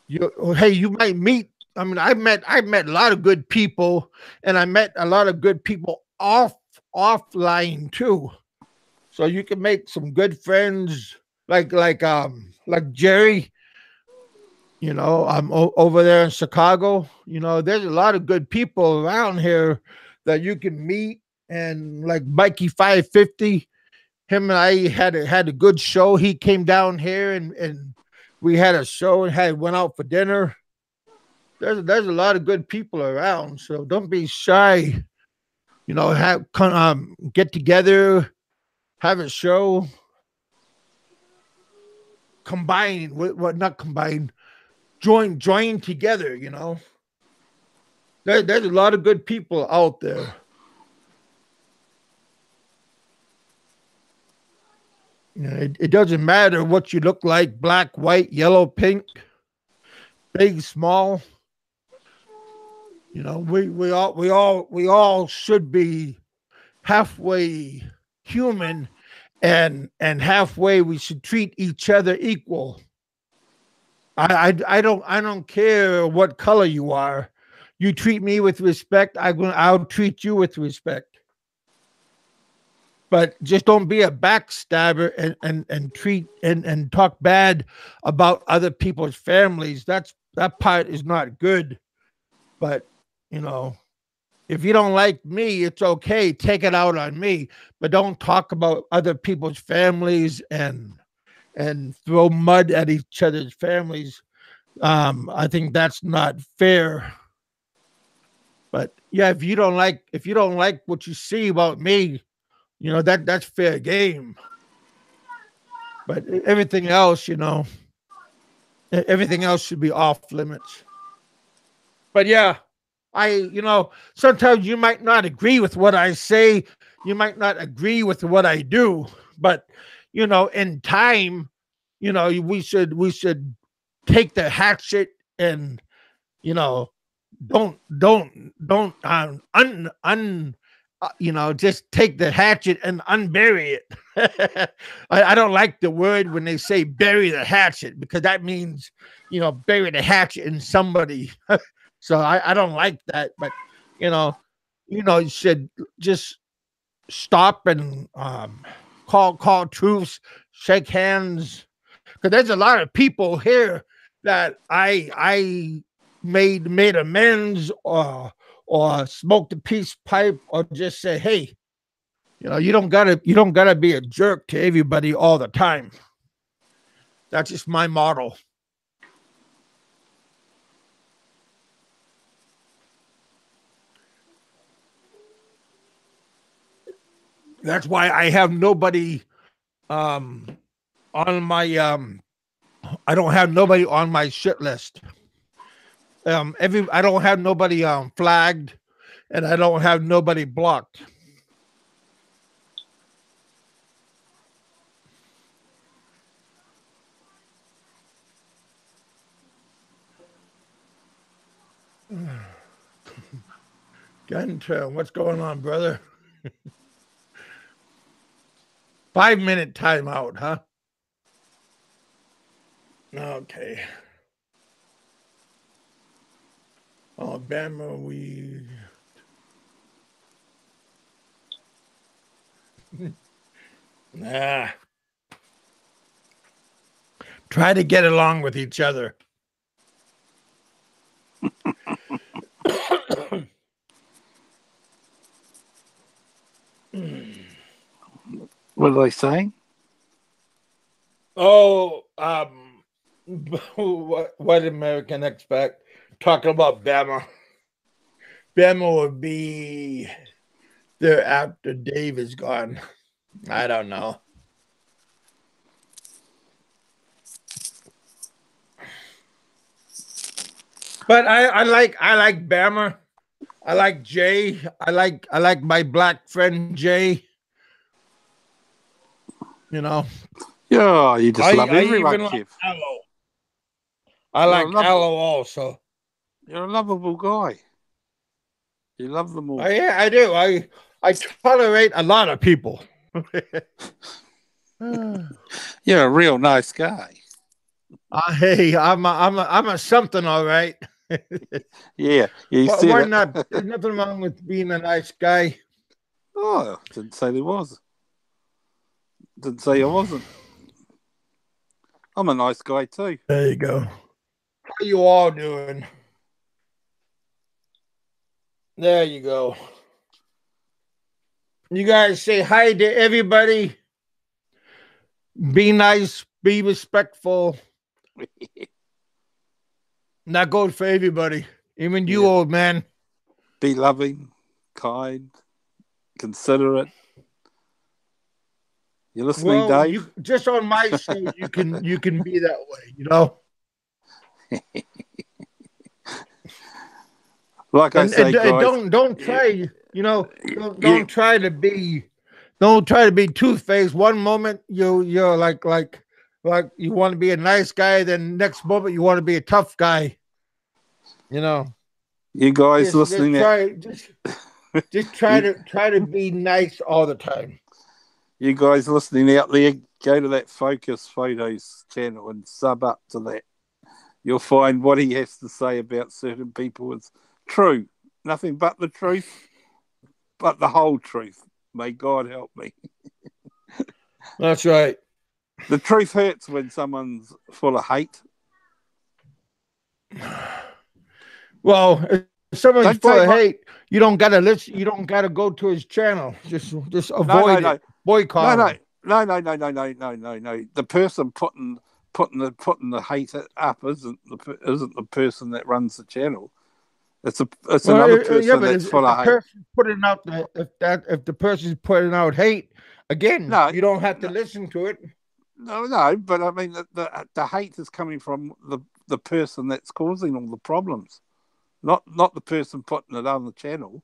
[SPEAKER 1] Hey, you might meet. I mean, I met a lot of good people, and I met a lot of good people offline too. So you can make some good friends, like Jerry. Over there in Chicago. There's a lot of good people around here that you can meet, and like Mikey 550. Him and I had a good show. He came down here, and we had a show and went out for dinner. There's a lot of good people around, so don't be shy. Get together, have a show, combine what not combine, join together. There's a lot of good people out there. It doesn't matter what you look like: black, white, yellow, pink, big, small. We all should be halfway human, and halfway we should treat each other equal. I don't care what color you are. You treat me with respect, I'll treat you with respect. But just don't be a backstabber and treat and talk bad about other people's families. That part is not good. But you know, if you don't like me, it's okay. Take it out on me, but don't talk about other people's families and throw mud at each other's families. I think that's not fair. But yeah, if you don't like what you see about me, that's fair game. But everything else should be off limits. But yeah, sometimes you might not agree with what I say. You might not agree with what I do, but in time, we should take the hatchet and you know don't just take the hatchet and unbury it. I don't like the word when they say bury the hatchet, because that means bury the hatchet in somebody. So I don't like that. But you know you should just stop and call truce, shake hands, because there's a lot of people here that I made amends, or smoked a peace pipe, or just say, hey, you don't gotta be a jerk to everybody all the time. That's just my model. That's why I have nobody um on my I don't have nobody on my shit list. Every I don't have nobody flagged, and I don't have nobody blocked. Gunter, what's going on, brother? 5 minute timeout, huh? Okay. Alabama, we nah. Try to get along with each other.
[SPEAKER 2] What are they saying?
[SPEAKER 1] Oh, what American expect? Talking about Bama. Bama would be there after Dave is gone. I don't know. But I like Bammer. I like Jay. I like my black friend Jay. You know,
[SPEAKER 2] Yeah, you just love
[SPEAKER 1] I
[SPEAKER 2] everyone,
[SPEAKER 1] even like
[SPEAKER 2] Kev.
[SPEAKER 1] Aloe. I
[SPEAKER 2] You're a
[SPEAKER 1] like
[SPEAKER 2] love,
[SPEAKER 1] Aloe also.
[SPEAKER 2] you're a lovable guy. You love them all.
[SPEAKER 1] I do. I tolerate a lot of people.
[SPEAKER 2] You're a real nice guy.
[SPEAKER 1] Hey, I'm a something, all right.
[SPEAKER 2] Yeah, you said
[SPEAKER 1] Why
[SPEAKER 2] it.
[SPEAKER 1] not? There's nothing wrong with being a nice guy.
[SPEAKER 2] Oh, didn't say there was. Didn't say I wasn't. I'm a nice guy too.
[SPEAKER 1] There you go. How you all doing? There you go. You guys say hi to everybody. Be nice. Be respectful. That goes for everybody, even you,
[SPEAKER 2] Yeah.
[SPEAKER 1] old man.
[SPEAKER 2] Be loving, kind, considerate. You listening,
[SPEAKER 1] Well,
[SPEAKER 2] Dave?
[SPEAKER 1] you just on my show, you can be that way, you know.
[SPEAKER 2] Like I say,
[SPEAKER 1] And
[SPEAKER 2] guys,
[SPEAKER 1] don't try, you know,
[SPEAKER 2] you,
[SPEAKER 1] don't try to be toothpaste. One moment you're like you want to be a nice guy, then next moment you want to be a tough guy. You know,
[SPEAKER 2] you guys listening,
[SPEAKER 1] just try to be nice all the time.
[SPEAKER 2] you guys listening out there, go to that Focus Photos channel and sub up to that. You'll find what he has to say about certain people is true. Nothing but the truth, but the whole truth. May God help me.
[SPEAKER 1] That's right.
[SPEAKER 2] The truth hurts when someone's full of hate.
[SPEAKER 1] Well, if someone's
[SPEAKER 2] Don't
[SPEAKER 1] full
[SPEAKER 2] take
[SPEAKER 1] of
[SPEAKER 2] my
[SPEAKER 1] hate, you don't gotta listen. You don't gotta go to his channel. Just
[SPEAKER 2] no,
[SPEAKER 1] avoid it.
[SPEAKER 2] no,
[SPEAKER 1] Boycott
[SPEAKER 2] no,
[SPEAKER 1] him.
[SPEAKER 2] no. The person putting the hate up isn't the person that runs the channel. It's
[SPEAKER 1] Well,
[SPEAKER 2] another
[SPEAKER 1] yeah,
[SPEAKER 2] person
[SPEAKER 1] but
[SPEAKER 2] that's
[SPEAKER 1] if
[SPEAKER 2] full
[SPEAKER 1] the
[SPEAKER 2] of hate.
[SPEAKER 1] person putting out if the person's putting out hate, again,
[SPEAKER 2] No,
[SPEAKER 1] you don't have to
[SPEAKER 2] no,
[SPEAKER 1] listen to it.
[SPEAKER 2] no. But I mean, the hate is coming from the person that's causing all the problems, not the person putting it on the channel.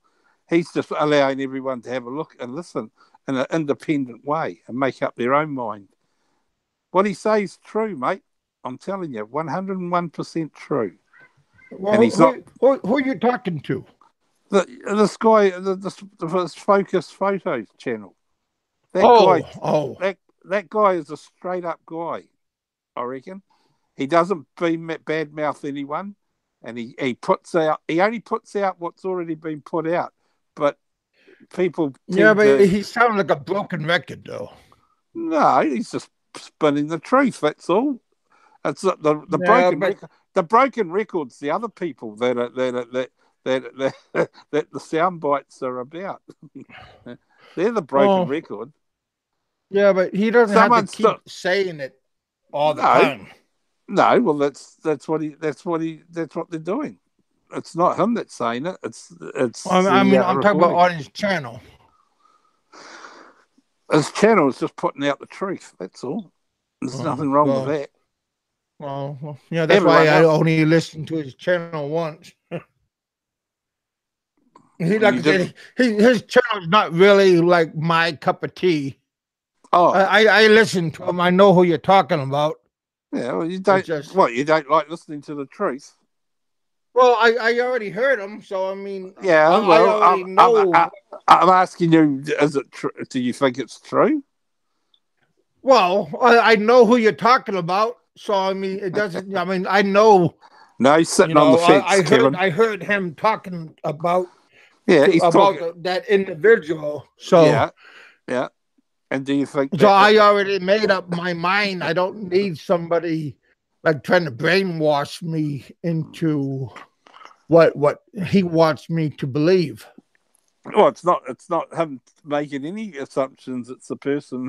[SPEAKER 2] He's just allowing everyone to have a look and listen in an independent way and make up their own mind. What he says is true, mate. I'm telling you, 101% true. And
[SPEAKER 1] Well,
[SPEAKER 2] he's not
[SPEAKER 1] who are you talking to?
[SPEAKER 2] this guy, the Focus Photos channel. That guy,
[SPEAKER 1] Oh,
[SPEAKER 2] that guy is a straight up guy. I reckon he doesn't bad mouth anyone, and he only puts out what's already been put out. But people
[SPEAKER 1] yeah,
[SPEAKER 2] tend
[SPEAKER 1] but
[SPEAKER 2] to
[SPEAKER 1] he sounds like a broken record, though.
[SPEAKER 2] no, he's just spinning the truth. That's all. It's the
[SPEAKER 1] Yeah,
[SPEAKER 2] broken
[SPEAKER 1] but
[SPEAKER 2] record. The broken records. The other people that the sound bites are about. They're the broken
[SPEAKER 1] oh,
[SPEAKER 2] record.
[SPEAKER 1] yeah, but he doesn't have to
[SPEAKER 2] Someone
[SPEAKER 1] keep
[SPEAKER 2] stop.
[SPEAKER 1] saying it all the
[SPEAKER 2] No,
[SPEAKER 1] time.
[SPEAKER 2] no. Well, that's what they're doing. It's not him that's saying it. It's
[SPEAKER 1] I
[SPEAKER 2] the
[SPEAKER 1] mean, I'm talking about
[SPEAKER 2] recording.
[SPEAKER 1] on his channel.
[SPEAKER 2] His channel is just putting out the truth. That's all. There's nothing wrong with
[SPEAKER 1] Well,
[SPEAKER 2] that.
[SPEAKER 1] yeah, that's why
[SPEAKER 2] Everyone
[SPEAKER 1] I
[SPEAKER 2] else,
[SPEAKER 1] only listened to his channel once. He like
[SPEAKER 2] you
[SPEAKER 1] I
[SPEAKER 2] didn't.
[SPEAKER 1] said, his channel is not really like my cup of tea.
[SPEAKER 2] Oh,
[SPEAKER 1] I listen to him. I know who you're talking about.
[SPEAKER 2] yeah. Well, you
[SPEAKER 1] It's
[SPEAKER 2] don't.
[SPEAKER 1] just
[SPEAKER 2] Well, you don't like listening to the truth.
[SPEAKER 1] well, I already heard him, so I mean,
[SPEAKER 2] Yeah.
[SPEAKER 1] I
[SPEAKER 2] Well,
[SPEAKER 1] already know.
[SPEAKER 2] I'm asking you. Is it true? Do you think it's true?
[SPEAKER 1] Well, I know who you're talking about, so I mean, it doesn't. I mean, I know.
[SPEAKER 2] No, he's
[SPEAKER 1] You
[SPEAKER 2] sitting on the
[SPEAKER 1] know,
[SPEAKER 2] fence, Kevin.
[SPEAKER 1] I heard him talking
[SPEAKER 2] Yeah, he's
[SPEAKER 1] about
[SPEAKER 2] talking.
[SPEAKER 1] that individual.
[SPEAKER 2] Yeah, yeah. And do you think
[SPEAKER 1] So
[SPEAKER 2] that?
[SPEAKER 1] I already made up my mind. I don't need somebody like trying to brainwash me into what he wants me to believe.
[SPEAKER 2] Well, it's not. It's not him making any assumptions. It's the person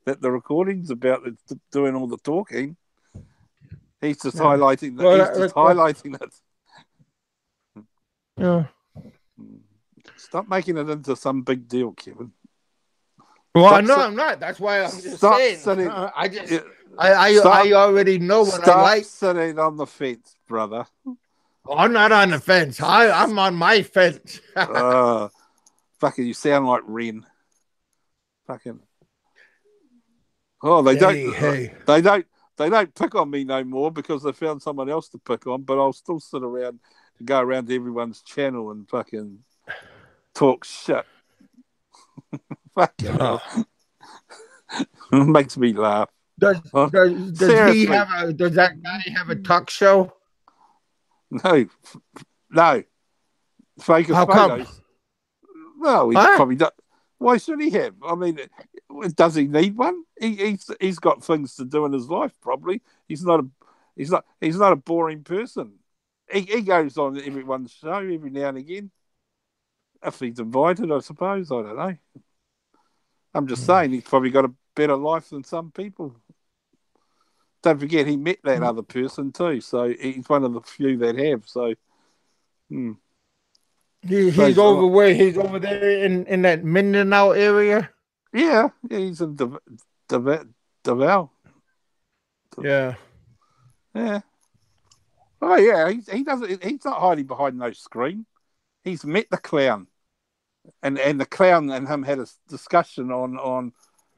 [SPEAKER 2] that the recording's about that's doing all the talking. He's just
[SPEAKER 1] Yeah.
[SPEAKER 2] highlighting that.
[SPEAKER 1] Well,
[SPEAKER 2] He's just highlighting it.
[SPEAKER 1] yeah.
[SPEAKER 2] Stop making it into some big deal, Kevin.
[SPEAKER 1] Well,
[SPEAKER 2] Stop
[SPEAKER 1] no,
[SPEAKER 2] sit,
[SPEAKER 1] I'm not. That's why I'm just
[SPEAKER 2] stop
[SPEAKER 1] saying.
[SPEAKER 2] sitting.
[SPEAKER 1] I just,
[SPEAKER 2] Stop.
[SPEAKER 1] I already know what I
[SPEAKER 2] Stop
[SPEAKER 1] like.
[SPEAKER 2] sitting on the fence, brother.
[SPEAKER 1] I'm not on the fence. I'm on my fence.
[SPEAKER 2] Fucking, you sound like Ren. Fucking. Oh, they
[SPEAKER 1] Hey,
[SPEAKER 2] don't.
[SPEAKER 1] hey.
[SPEAKER 2] They don't. They don't pick on me no more because they found someone else to pick on. But I'll still sit around and go around to everyone's channel and fucking talk shit. Fucking hell. It makes me laugh.
[SPEAKER 1] Does
[SPEAKER 2] Oh,
[SPEAKER 1] does he
[SPEAKER 2] seriously,
[SPEAKER 1] have a does that guy have a talk show?
[SPEAKER 2] no, no. Focus
[SPEAKER 1] How come?
[SPEAKER 2] photos. Well, he's
[SPEAKER 1] Huh?
[SPEAKER 2] probably. Why should he have? I mean, does he need one? He's got things to do in his life. Probably he's not a boring person. He goes on everyone's show every now and again if he's invited. I suppose I don't know. I'm just saying he's probably got a better life than some people. Don't forget he met that other person too, so he's one of the few that have. So,
[SPEAKER 1] He's over where he's over there in that Mindanao area.
[SPEAKER 2] yeah, he's in Davao.
[SPEAKER 1] Yeah.
[SPEAKER 2] Yeah. Oh yeah, he doesn't. He's not hiding behind no screen. He's met the clown, and the clown and him had a discussion on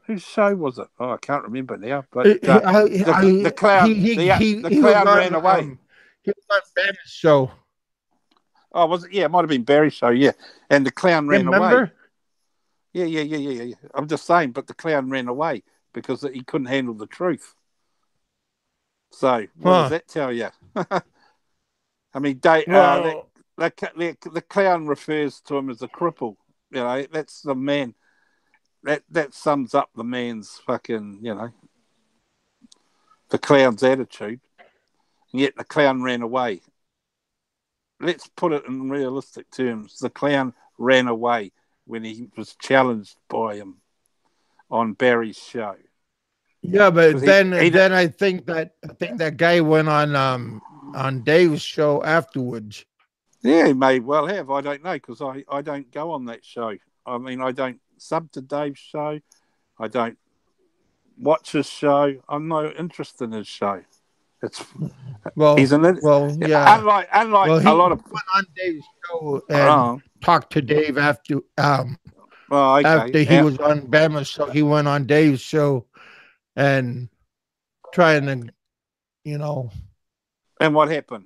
[SPEAKER 2] whose show was it? Oh, I can't remember now. But the clown, the
[SPEAKER 1] He was
[SPEAKER 2] clown ran away.
[SPEAKER 1] he was on Bama's show.
[SPEAKER 2] Oh, was it? Yeah, it might have been Barry's show. Yeah, and the clown ran away.
[SPEAKER 1] Remember?
[SPEAKER 2] Yeah. I'm just saying, but the clown ran away because he couldn't handle the truth. So what does that tell you? I mean, the clown refers to him as a cripple. You know, that's the man. That sums up the man's fucking, the clown's attitude. And yet the clown ran away. Let's put it in realistic terms. The clown ran away when he was challenged by him on Barry's show.
[SPEAKER 1] Yeah, but then I think that guy went on Dave's show afterwards.
[SPEAKER 2] Yeah, he may well have. I don't know because I don't go on that show. I mean, I don't sub to Dave's show. I don't watch his show. I'm no interest in his show. It's he's an
[SPEAKER 1] yeah.
[SPEAKER 2] Unlike a lot of
[SPEAKER 1] went on Dave's show and talked to Dave after
[SPEAKER 2] okay.
[SPEAKER 1] after he was on Bama's show. He went on Dave's show and trying to,
[SPEAKER 2] And what happened?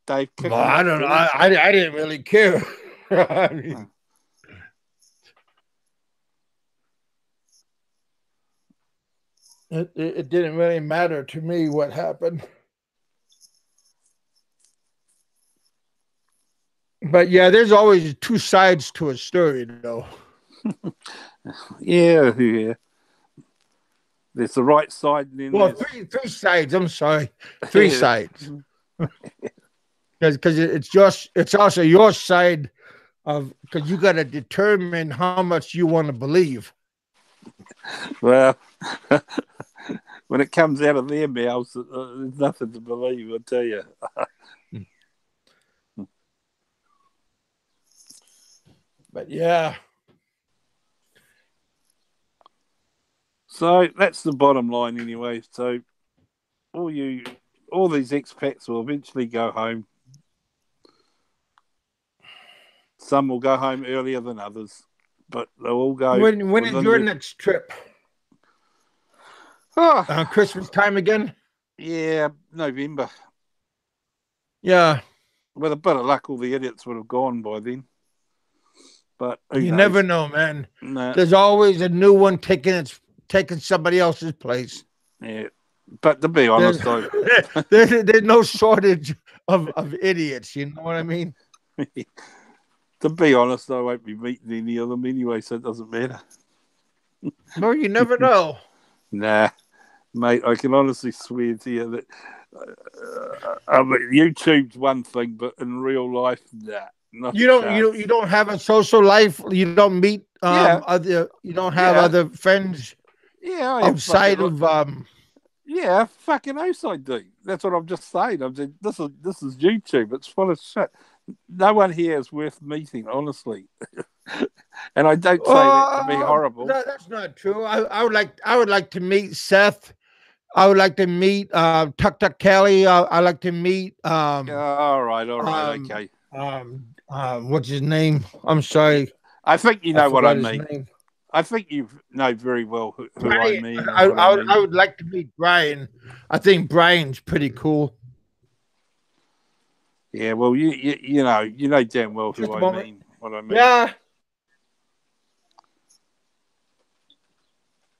[SPEAKER 2] Dave kicked him.
[SPEAKER 1] I don't know. I didn't really care. I mean, it didn't really matter to me what happened. But yeah, there's always two sides to a story, though.
[SPEAKER 2] Yeah. There's the right side. And then
[SPEAKER 1] three sides. I'm sorry, three sides. Because it's also your side of because you got to determine how much you want to believe.
[SPEAKER 2] Well, when it comes out of their mouths, there's nothing to believe. I tell you.
[SPEAKER 1] But yeah.
[SPEAKER 2] So that's the bottom line, anyway. So all these expats will eventually go home. Some will go home earlier than others, but they'll all go.
[SPEAKER 1] When is your next trip? Christmas time again?
[SPEAKER 2] Yeah, November.
[SPEAKER 1] Yeah.
[SPEAKER 2] With a bit of luck, all the idiots would have gone by then. But
[SPEAKER 1] you never know, man.
[SPEAKER 2] Nah.
[SPEAKER 1] There's always a new one taking somebody else's place.
[SPEAKER 2] Yeah, but to be honest,
[SPEAKER 1] there's no shortage of idiots. You know what I mean?
[SPEAKER 2] To be honest, I won't be meeting any of them anyway, so it doesn't matter.
[SPEAKER 1] No, you never know.
[SPEAKER 2] Nah, mate, I can honestly swear to you that YouTube's one thing, but in real life, nah.
[SPEAKER 1] You don't have a social life. You don't meet other. You don't have other friends.
[SPEAKER 2] Yeah,
[SPEAKER 1] outside of
[SPEAKER 2] Yeah, fucking else I do. That's what I'm just saying. I'm saying this is YouTube. It's full of shit. No one here is worth meeting, honestly. And I don't say that to be horrible.
[SPEAKER 1] No, that's not true. I would like to meet Seth. I would like to meet Tuck Tuck Kelly. I like to meet
[SPEAKER 2] All right,
[SPEAKER 1] um
[SPEAKER 2] okay.
[SPEAKER 1] what's his name? I'm sorry,
[SPEAKER 2] I think you
[SPEAKER 1] I
[SPEAKER 2] know what I
[SPEAKER 1] forgot his
[SPEAKER 2] mean.
[SPEAKER 1] name.
[SPEAKER 2] I think you know very well who I
[SPEAKER 1] Brian.
[SPEAKER 2] mean and what I
[SPEAKER 1] I
[SPEAKER 2] mean.
[SPEAKER 1] would like to meet Brian. I think Brian's pretty cool.
[SPEAKER 2] Yeah, well, you know damn well
[SPEAKER 1] Just
[SPEAKER 2] who
[SPEAKER 1] a
[SPEAKER 2] I
[SPEAKER 1] moment.
[SPEAKER 2] mean. What I mean.
[SPEAKER 1] Yeah.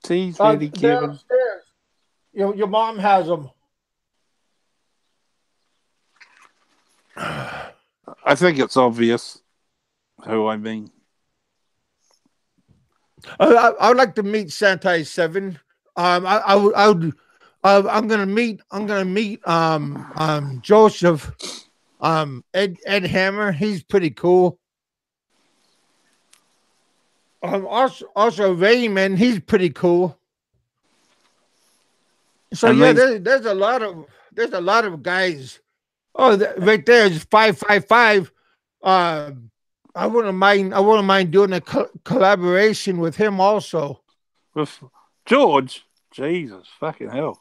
[SPEAKER 2] Tea's ready,
[SPEAKER 1] They're
[SPEAKER 2] Kevin.
[SPEAKER 1] upstairs. Your mom has them.
[SPEAKER 2] I think it's obvious who I mean.
[SPEAKER 1] I would like to meet Santai Seven. I would. I'm gonna meet Joseph. Ed Hammer. He's pretty cool. Also Rayman. He's pretty cool. So
[SPEAKER 2] And
[SPEAKER 1] yeah,
[SPEAKER 2] these,
[SPEAKER 1] there's a lot of guys. Oh, right there is 555. Um, I wouldn't mind doing a collaboration with him also.
[SPEAKER 2] with George, Jesus, fucking hell.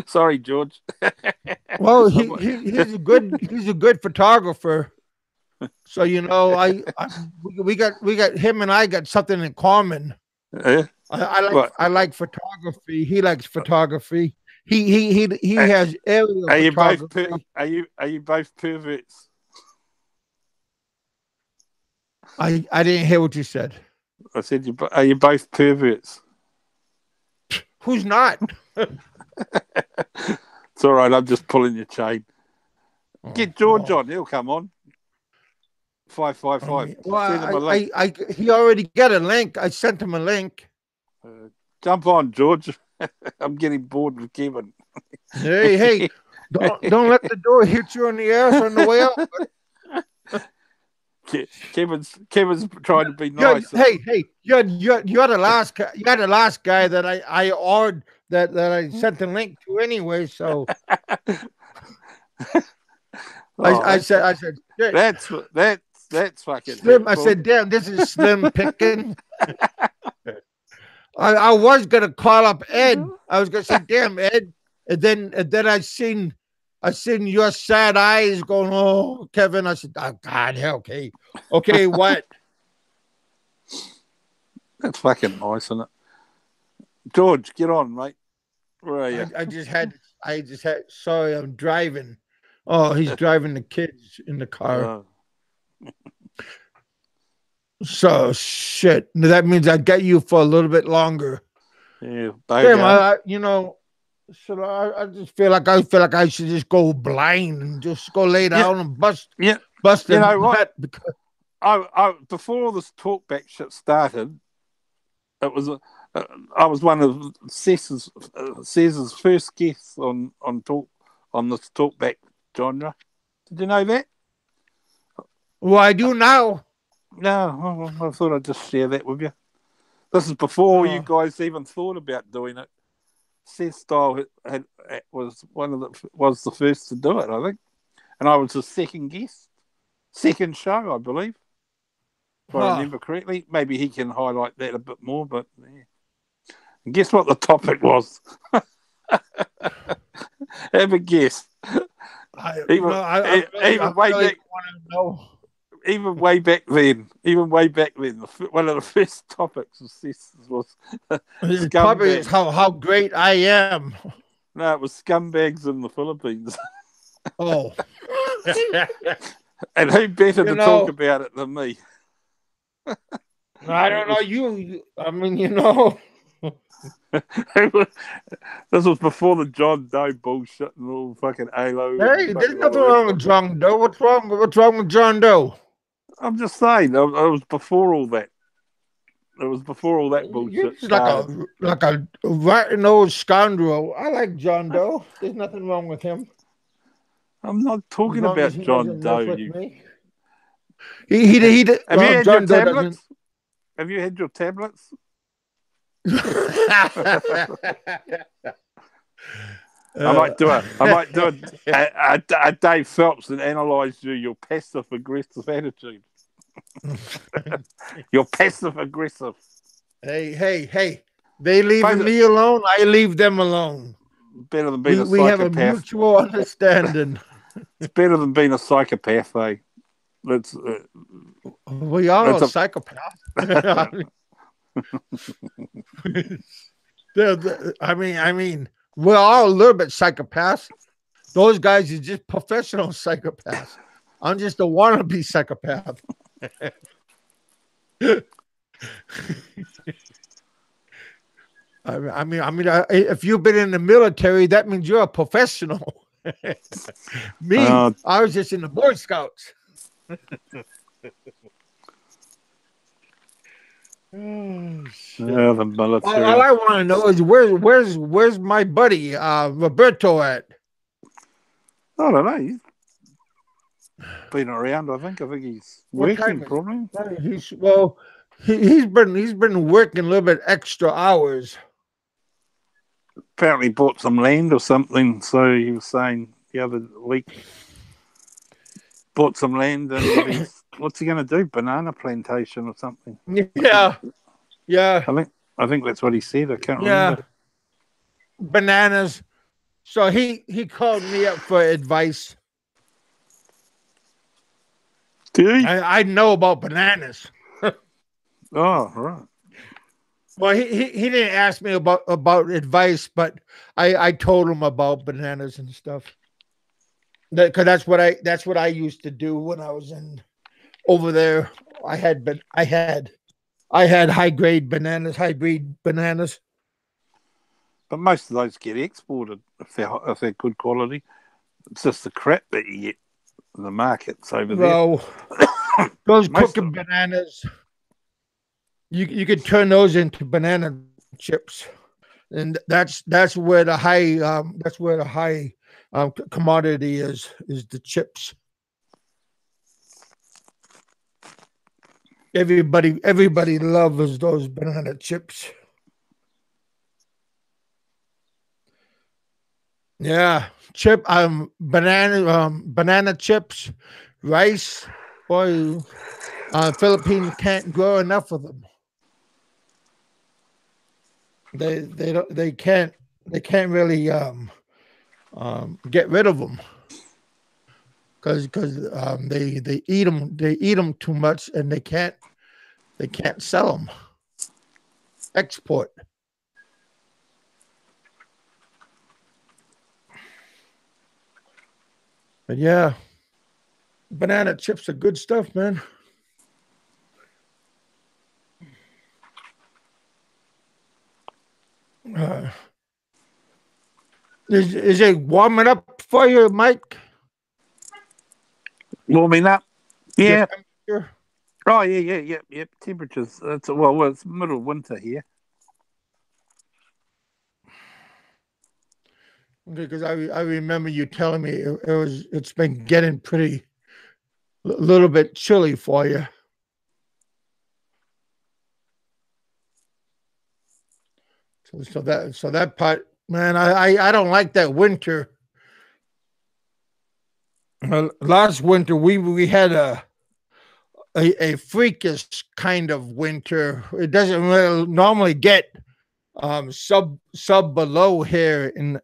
[SPEAKER 2] Sorry, George.
[SPEAKER 1] Well, he's a good photographer. So we got him and I got something in common.
[SPEAKER 2] Eh? What?
[SPEAKER 1] I like photography. He likes photography. He
[SPEAKER 2] Eh,
[SPEAKER 1] has aerial
[SPEAKER 2] Are you both
[SPEAKER 1] photography.
[SPEAKER 2] are you both perverts?
[SPEAKER 1] I didn't hear what you said.
[SPEAKER 2] I said, are you both perverts?
[SPEAKER 1] Who's not?
[SPEAKER 2] It's all right. I'm just pulling your chain. Get George
[SPEAKER 1] Well,
[SPEAKER 2] on. He'll come on. 555. Send him a link.
[SPEAKER 1] he already got a link. I sent him a link.
[SPEAKER 2] Jump on, George. I'm getting bored with Kevin.
[SPEAKER 1] Hey, don't let the door hit you on the ass on the way out.
[SPEAKER 2] Kevin's trying to be nice.
[SPEAKER 1] You're the last guy that I ordered that I sent the link to anyway. So I said shit.
[SPEAKER 2] That's fucking
[SPEAKER 1] Slim. I
[SPEAKER 2] hurtful.
[SPEAKER 1] said, damn, this is slim picking. I was gonna call up Ed. I was gonna say, damn Ed, and then I seen your sad eyes going, oh Kevin. I said, oh God, okay, what?
[SPEAKER 2] That's fucking nice, isn't it? George, get on, mate. Where are you?
[SPEAKER 1] I just had. Sorry, I'm driving. Oh, he's driving the kids in the car. So shit. That means I got you for a little bit longer.
[SPEAKER 2] Yeah,
[SPEAKER 1] damn. I just feel like I should just go blind and just go lay down and bust.
[SPEAKER 2] Yeah,
[SPEAKER 1] bust.
[SPEAKER 2] You know what?
[SPEAKER 1] Because
[SPEAKER 2] I before all this talkback shit started, it was I was one of Cesar's first guests on this talkback genre. Did you know that?
[SPEAKER 1] Well, I do now.
[SPEAKER 2] No, I thought I'd just share that with you. This is before you guys even thought about doing it. Seth Style was the first to do it, I think, and I was the second show, I believe, if I remember correctly. Maybe he can highlight that a bit more. But yeah. And guess what the topic was? Have a guess. Even way back then, one of the first topics was
[SPEAKER 1] the topic is how great I am.
[SPEAKER 2] No, it was scumbags in the Philippines.
[SPEAKER 1] Oh.
[SPEAKER 2] And who better to talk about it than me?
[SPEAKER 1] I don't know.
[SPEAKER 2] This was before the John Doe bullshit and all fucking Halo.
[SPEAKER 1] Hey, there's nothing wrong with John Doe. What's wrong with John Doe?
[SPEAKER 2] I'm just saying, it was before all that. It was before all that bullshit.
[SPEAKER 1] Like a rotten old scoundrel. I like John Doe. There's nothing wrong with him.
[SPEAKER 2] I'm not talking about John Doe.
[SPEAKER 1] Have you had
[SPEAKER 2] your tablets? Have you had your tablets? I might do a Dave Phelps and analyse your passive aggressive attitude. You're passive aggressive.
[SPEAKER 1] Hey. They leave
[SPEAKER 2] Suppose
[SPEAKER 1] me alone. I leave them alone.
[SPEAKER 2] better than being a
[SPEAKER 1] We have a
[SPEAKER 2] psychopath.
[SPEAKER 1] mutual understanding.
[SPEAKER 2] It's better than being a psychopath, eh? That's
[SPEAKER 1] We are
[SPEAKER 2] that's
[SPEAKER 1] a
[SPEAKER 2] a
[SPEAKER 1] psychopath. I mean, we're all a little bit psychopaths. Those guys are just professional psychopaths. I'm just a wannabe psychopath. If you've been in the military, that means you're a professional. Me,
[SPEAKER 2] uh,
[SPEAKER 1] I was just in the Boy Scouts. Oh, shit.
[SPEAKER 2] the military.
[SPEAKER 1] All I want to know is where's my buddy Roberto at?
[SPEAKER 2] I don't know. He's been around. I think he's
[SPEAKER 1] What
[SPEAKER 2] working
[SPEAKER 1] time is
[SPEAKER 2] probably.
[SPEAKER 1] it? He's been working a little bit extra hours.
[SPEAKER 2] Apparently bought some land or something. So he was saying the other week, bought some land and what's he going to do? Banana plantation or something?
[SPEAKER 1] Yeah, yeah,
[SPEAKER 2] I think that's what he said. I can't
[SPEAKER 1] yeah.
[SPEAKER 2] remember.
[SPEAKER 1] Bananas. So he called me up for advice.
[SPEAKER 2] Did he?
[SPEAKER 1] I know about bananas.
[SPEAKER 2] Oh, right.
[SPEAKER 1] Well, he didn't ask me about advice, but I told him about bananas and stuff. Because that's what I used to do when I was over there. I had high breed bananas.
[SPEAKER 2] But most of those get exported if they're good quality. It's just the crap that you get in the markets over
[SPEAKER 1] Well, those cooking bananas, you could turn those into banana chips, and that's where the high commodity is the chips. Everybody loves those banana chips. Yeah, banana chips, rice. Boy, Philippines can't grow enough of them. They can't really get rid of them because they eat them too much and they can't sell them, export. But yeah, banana chips are good stuff, man. Is it warming up for you, Mike?
[SPEAKER 2] Warming up? Yeah.
[SPEAKER 1] Temperature?
[SPEAKER 2] Oh, yeah. Temperatures. It's middle of winter here.
[SPEAKER 1] Because I remember you telling me it's been getting pretty a little bit chilly for you. So that part, man, I don't like that winter. Last winter we had a freakish kind of winter. It doesn't really normally get sub below here in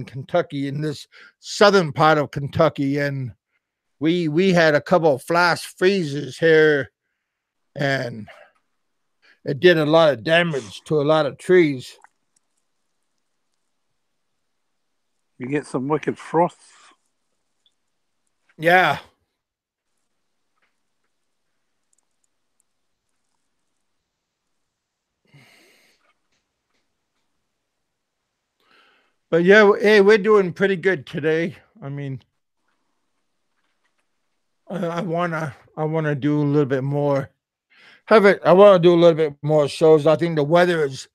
[SPEAKER 1] Kentucky, in this southern part of Kentucky, and we had a couple of flash freezes here, and it did a lot of damage to a lot of trees.
[SPEAKER 2] You get some wicked frosts.
[SPEAKER 1] Yeah. But yeah, hey, we're doing pretty good today. I mean, I wanna do a little bit more. I want to do a little bit more shows. I think the weather is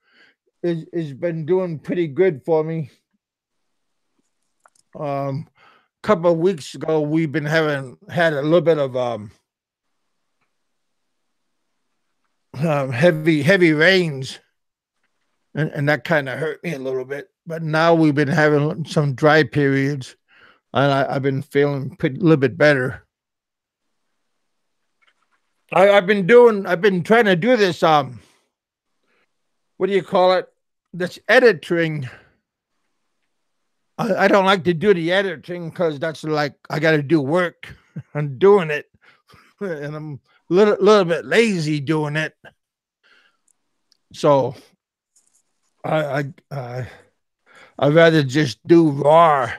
[SPEAKER 1] been doing pretty good for me. Couple of weeks ago, we've been had a little bit of heavy rains, and that kind of hurt me a little bit. But now we've been having some dry periods, and I've been feeling a little bit better. I've been trying to do this what do you call it? this editing. I don't like to do the editing because that's like I got to do work. I'm doing it, and I'm little bit lazy doing it. So I I'd rather just do raw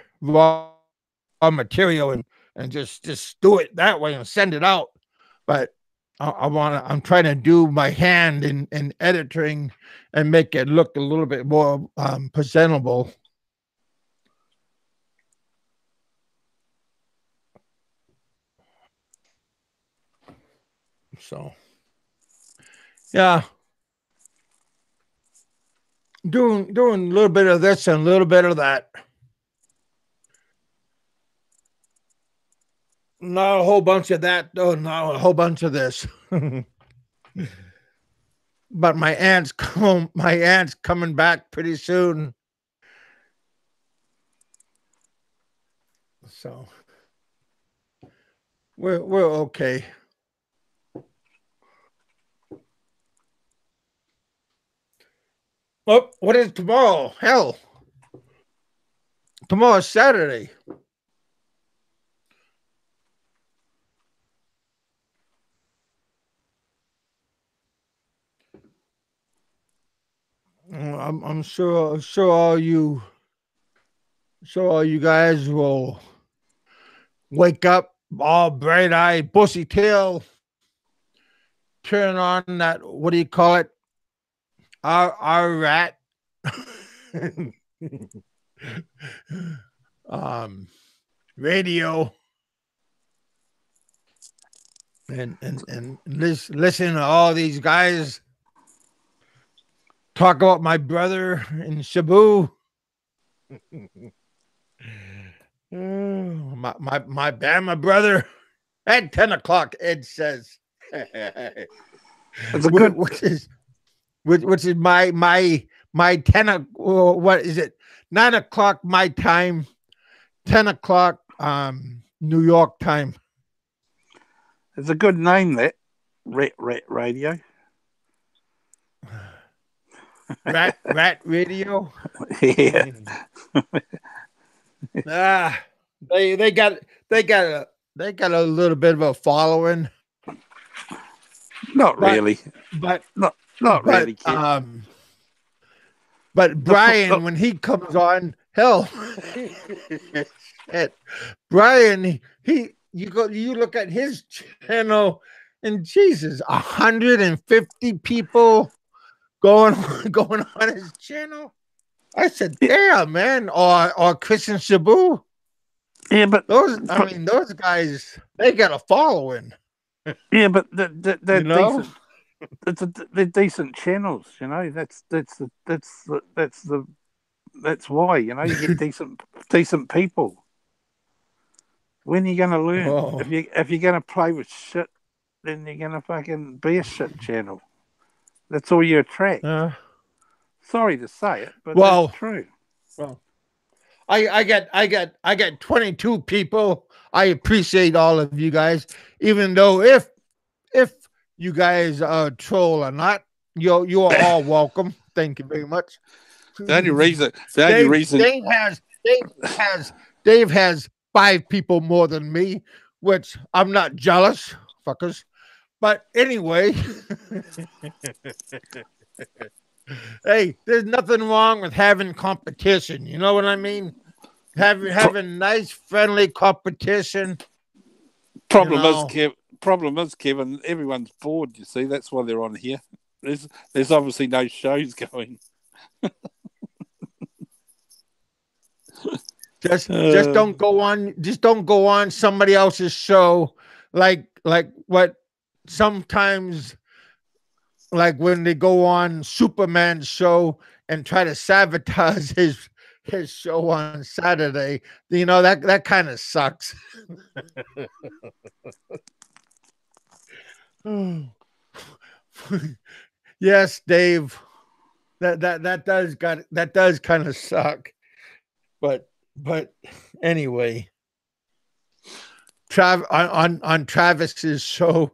[SPEAKER 1] material and just do it that way and send it out. But I'm trying to do my hand in editing and make it look a little bit more presentable. So yeah, doing a little bit of this and a little bit of that. Not a whole bunch of that, though. Not a whole bunch of this. But my aunt's coming back pretty soon. So we're okay. Oh, what is tomorrow? Hell, tomorrow's Saturday. I'm sure all you guys will wake up all bright eyed, bushy tail, turn on that, what do you call it? Our rat. um Radio and listen to all these guys talk about my brother in Cebu. My Bama brother at 10 o'clock. Ed says,
[SPEAKER 2] It's a good.
[SPEAKER 1] which is my 10. What is it? 9 o'clock my time, 10 o'clock New York time.
[SPEAKER 2] It's a good name, that Rat Radio.
[SPEAKER 1] Rat Radio.
[SPEAKER 2] Yeah.
[SPEAKER 1] They got a little bit of a following.
[SPEAKER 2] Not really.
[SPEAKER 1] But
[SPEAKER 2] not really. Kid.
[SPEAKER 1] But Brian, when he comes on, hell, Brian, you look at his channel, and Jesus, 150 people going on his channel. I said, "Damn, man!" Or Christian Cebu.
[SPEAKER 2] Yeah, but
[SPEAKER 1] those guys, they got a following.
[SPEAKER 2] Yeah, but they're decent. They're decent channels, you know. That's why, you know, you get decent people. When are you going to learn?
[SPEAKER 1] Oh.
[SPEAKER 2] If you're going to play with shit, then you're going to fucking be a shit channel. That's all you attract. Sorry to say it, but that's true.
[SPEAKER 1] Well, I got 22 people. I appreciate all of you guys, even though if you guys are troll or not, you are all welcome. Thank you very much.
[SPEAKER 2] The only reason
[SPEAKER 1] Dave has 5 people more than me, which I'm not jealous, fuckers. But anyway, hey, there's nothing wrong with having competition. You know what I mean? Having nice, friendly competition.
[SPEAKER 2] Problem is, Kevin, everyone's bored. You see, that's why they're on here. There's obviously no shows going.
[SPEAKER 1] Just don't go on. Just don't go on somebody else's show, like what sometimes, like when they go on Superman's show and try to sabotage his show on Saturday. You know, that kind of sucks. Yes, Dave. That does kind of suck. But anyway, on Travis's show,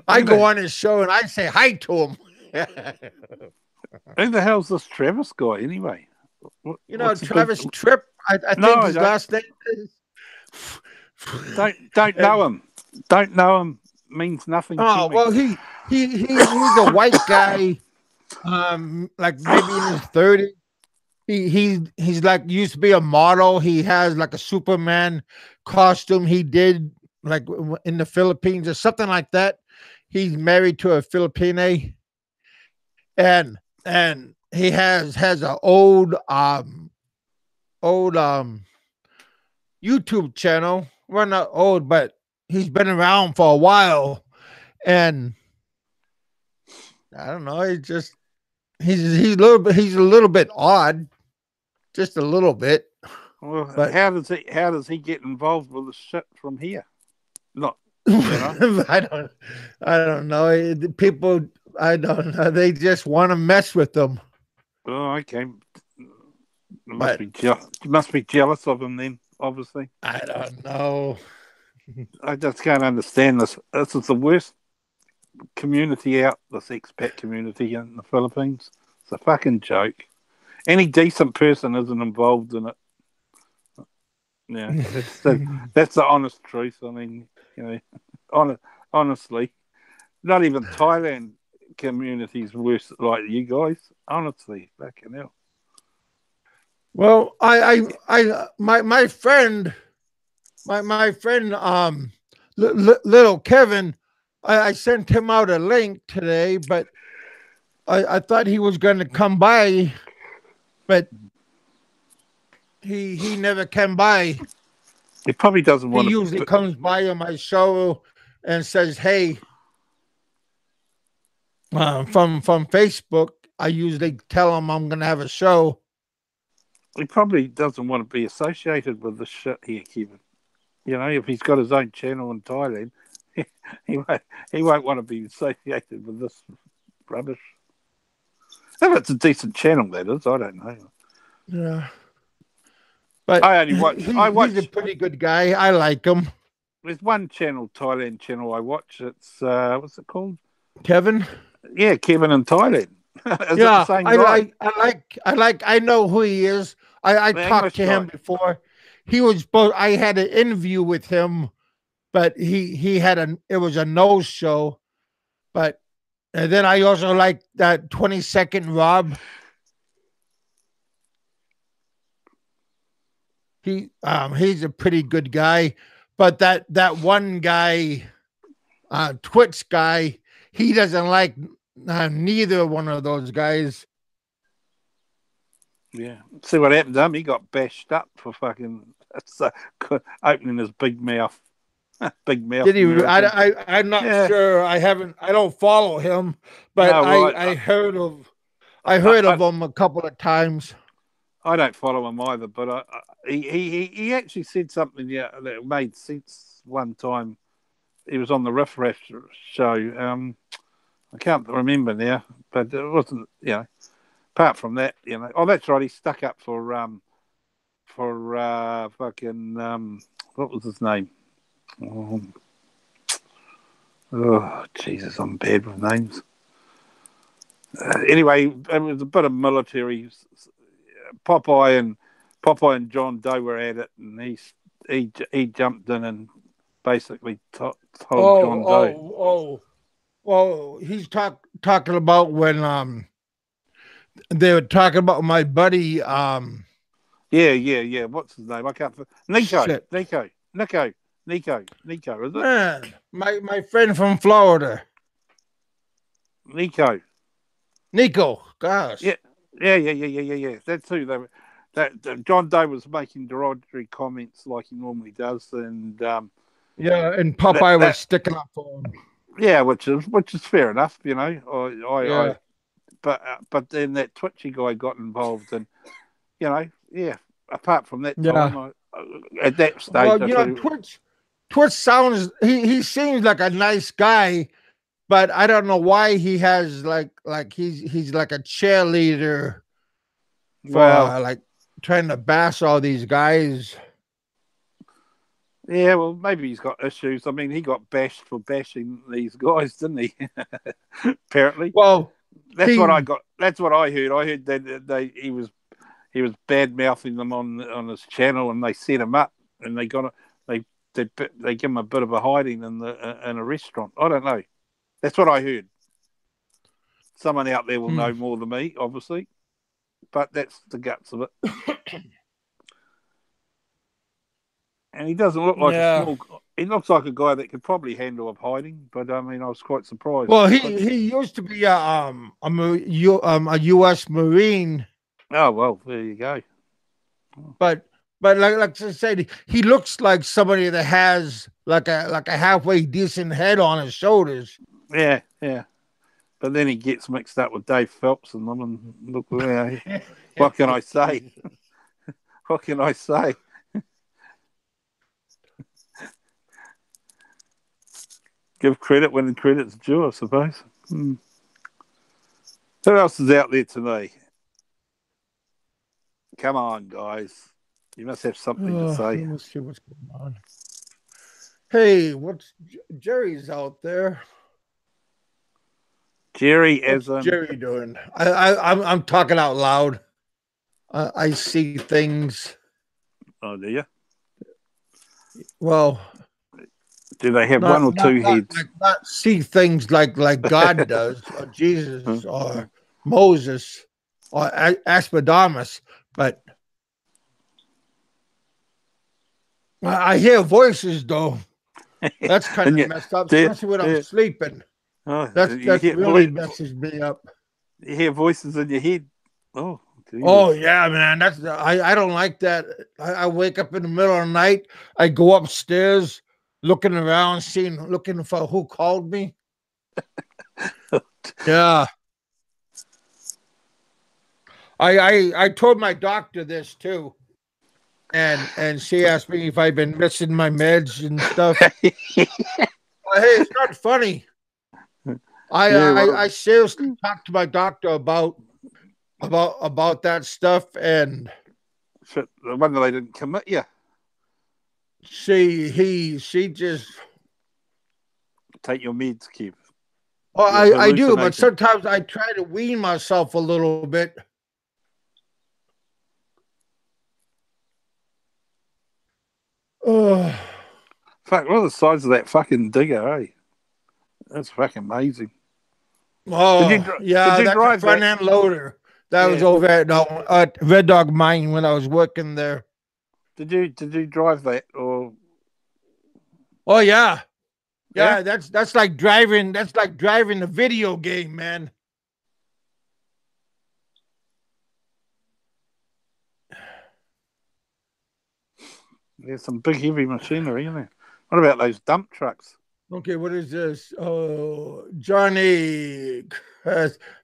[SPEAKER 1] I go on his show and I say hi to him.
[SPEAKER 2] Who the hell's this Travis guy anyway?
[SPEAKER 1] You know,
[SPEAKER 2] What's he good?
[SPEAKER 1] Travis Tripp. I
[SPEAKER 2] No,
[SPEAKER 1] think
[SPEAKER 2] I
[SPEAKER 1] his
[SPEAKER 2] don't.
[SPEAKER 1] last name is.
[SPEAKER 2] Don't know
[SPEAKER 1] And
[SPEAKER 2] him. Don't know him means nothing to
[SPEAKER 1] oh
[SPEAKER 2] me.
[SPEAKER 1] well, he's a white guy, like maybe in his 30s. He's like used to be a model. He has like a Superman costume he did like in the Philippines or something like that. He's married to a Filipina, and he has an old YouTube channel. Well, not old, but he's been around for a while, and I don't know. He's a little bit odd, just a little bit,
[SPEAKER 2] Well,
[SPEAKER 1] but
[SPEAKER 2] how does he get involved with the shit from here? Not you know.
[SPEAKER 1] I don't know. People, I don't know. They just want to mess with them,
[SPEAKER 2] Oh, okay.
[SPEAKER 1] but
[SPEAKER 2] Must be jealous of him then. Obviously,
[SPEAKER 1] I don't know.
[SPEAKER 2] I just can't understand this. This is the worst community out. This expat community in the Philippines. It's a fucking joke. Any decent person isn't involved in it. Yeah, that's the honest truth. I mean, you know, honestly, not even Thailand communities worse like you guys. Honestly, fucking hell.
[SPEAKER 1] Well, my friend, my friend, little Kevin, I sent him out a link today, but I thought he was going to come by, but he never came by.
[SPEAKER 2] He probably doesn't
[SPEAKER 1] He
[SPEAKER 2] want
[SPEAKER 1] usually
[SPEAKER 2] to.
[SPEAKER 1] comes by on my show and says, "Hey," from Facebook. I usually tell him I'm going to have a show.
[SPEAKER 2] He probably doesn't want to be associated with the shit here, Kevin. You know, if he's got his own channel in Thailand, he won't. He won't want to be associated with this rubbish. If it's a decent channel, that is. I don't know.
[SPEAKER 1] Yeah, but
[SPEAKER 2] I only watch. I
[SPEAKER 1] he's a
[SPEAKER 2] watch.
[SPEAKER 1] pretty good guy. I like him.
[SPEAKER 2] There's one channel, Thailand channel, I watch. It's what's it called?
[SPEAKER 1] Kevin.
[SPEAKER 2] Yeah, Kevin in Thailand. Is it the
[SPEAKER 1] Yeah,
[SPEAKER 2] same guy?
[SPEAKER 1] I know who he is. I
[SPEAKER 2] The
[SPEAKER 1] talked
[SPEAKER 2] English
[SPEAKER 1] to him
[SPEAKER 2] guy.
[SPEAKER 1] before. He was both. I had an interview with him, but he had it was a no show. But and then I also like that 22nd Rob. He's a pretty good guy, but that one guy, Twitch guy, he doesn't like neither one of those guys.
[SPEAKER 2] Yeah. See what happened to him? He got bashed up for fucking opening his big mouth. Big mouth
[SPEAKER 1] Did he?
[SPEAKER 2] American.
[SPEAKER 1] I'm not
[SPEAKER 2] Yeah.
[SPEAKER 1] sure. I haven't. I don't follow him, but
[SPEAKER 2] No, well,
[SPEAKER 1] I
[SPEAKER 2] I,
[SPEAKER 1] heard
[SPEAKER 2] I,
[SPEAKER 1] of him a couple of times.
[SPEAKER 2] I don't follow him either, but he actually said something that made sense one time. He was on the Riff Raff show. I can't remember now, but it wasn't, apart from that, oh, that's right, he stuck up for fucking, what was his name? Oh, Jesus, I'm bad with names. Anyway, it was a bit of military. Popeye and John Doe were at it, and he jumped in and basically told John Doe.
[SPEAKER 1] Well, he's talking about when they were talking about my buddy
[SPEAKER 2] Yeah. What's his name? I can't. Nico.
[SPEAKER 1] shit.
[SPEAKER 2] Nico. Is it?
[SPEAKER 1] Man, my friend from Florida.
[SPEAKER 2] Nico.
[SPEAKER 1] Nico. Gosh.
[SPEAKER 2] Yeah. That's who they were. That John Doe was making derogatory comments like he normally does, and
[SPEAKER 1] Yeah, and Popeye was sticking up for him.
[SPEAKER 2] yeah, which is fair enough,
[SPEAKER 1] Yeah.
[SPEAKER 2] But then that Twitchy guy got involved, and yeah. Apart from that
[SPEAKER 1] Yeah.
[SPEAKER 2] time, at that stage,
[SPEAKER 1] Well,
[SPEAKER 2] I thought
[SPEAKER 1] Twitch sounds he seems like a nice guy, but I don't know why he has like he's like a cheerleader for like trying to bash all these guys.
[SPEAKER 2] yeah, well, maybe he's got issues. I mean, he got bashed for bashing these guys, didn't he? Apparently.
[SPEAKER 1] Well,
[SPEAKER 2] That's what I got. That's what I heard. I heard that he was bad mouthing them on his channel, and they set him up, and they give him a bit of a hiding in a restaurant. I don't know. That's what I heard. Someone out there will know more than me, obviously, but that's the guts of it. And he doesn't look like a small. He looks like a guy that could probably handle up hiding. But I mean, I was quite surprised.
[SPEAKER 1] Well, he used to be a U.S. Marine.
[SPEAKER 2] Oh well, there you go.
[SPEAKER 1] But like I said, he looks like somebody that has like a halfway decent head on his shoulders.
[SPEAKER 2] Yeah. But then he gets mixed up with Dave Phelps and them, and look, what can I say? What can I say? Give credit when credit's due, I suppose. Who else is out there today? Come on, guys. You must have something to say.
[SPEAKER 1] Let's see what's going on. Hey, Jerry's out there?
[SPEAKER 2] Jerry,
[SPEAKER 1] what's Jerry doing? I'm talking out loud. I see things.
[SPEAKER 2] Oh, do you?
[SPEAKER 1] Well,
[SPEAKER 2] do they have one or two heads?
[SPEAKER 1] Not see things like God does, or Jesus, or Moses, or Asmodeus, but I hear voices though. That's kind of messed up, especially when I'm sleeping.
[SPEAKER 2] Oh,
[SPEAKER 1] that really messes me up.
[SPEAKER 2] You hear voices in your head. Oh, Jesus.
[SPEAKER 1] Oh yeah, man. I don't like that. I wake up in the middle of the night. I go upstairs, looking around, looking for who called me. Yeah. I told my doctor this too, and she asked me if I've been missing my meds and stuff. Hey, it's not funny. I seriously talked to my doctor about that stuff, and
[SPEAKER 2] shit, the wonder they didn't commit you.
[SPEAKER 1] She just
[SPEAKER 2] take your meds, Kev.
[SPEAKER 1] Well, I do, but sometimes I try to wean myself a little bit.
[SPEAKER 2] Fuck, what are the size of that fucking digger, eh? That's fucking amazing.
[SPEAKER 1] Oh, did you drive a front end loader. That was over at Red Dog Mine when I was working there.
[SPEAKER 2] Did you drive that or?
[SPEAKER 1] Oh yeah. Yeah, that's like driving. That's like driving a video game, man.
[SPEAKER 2] There's some big heavy machinery, isn't there? What about those dump trucks?
[SPEAKER 1] Okay, what is this? Oh, Johnny,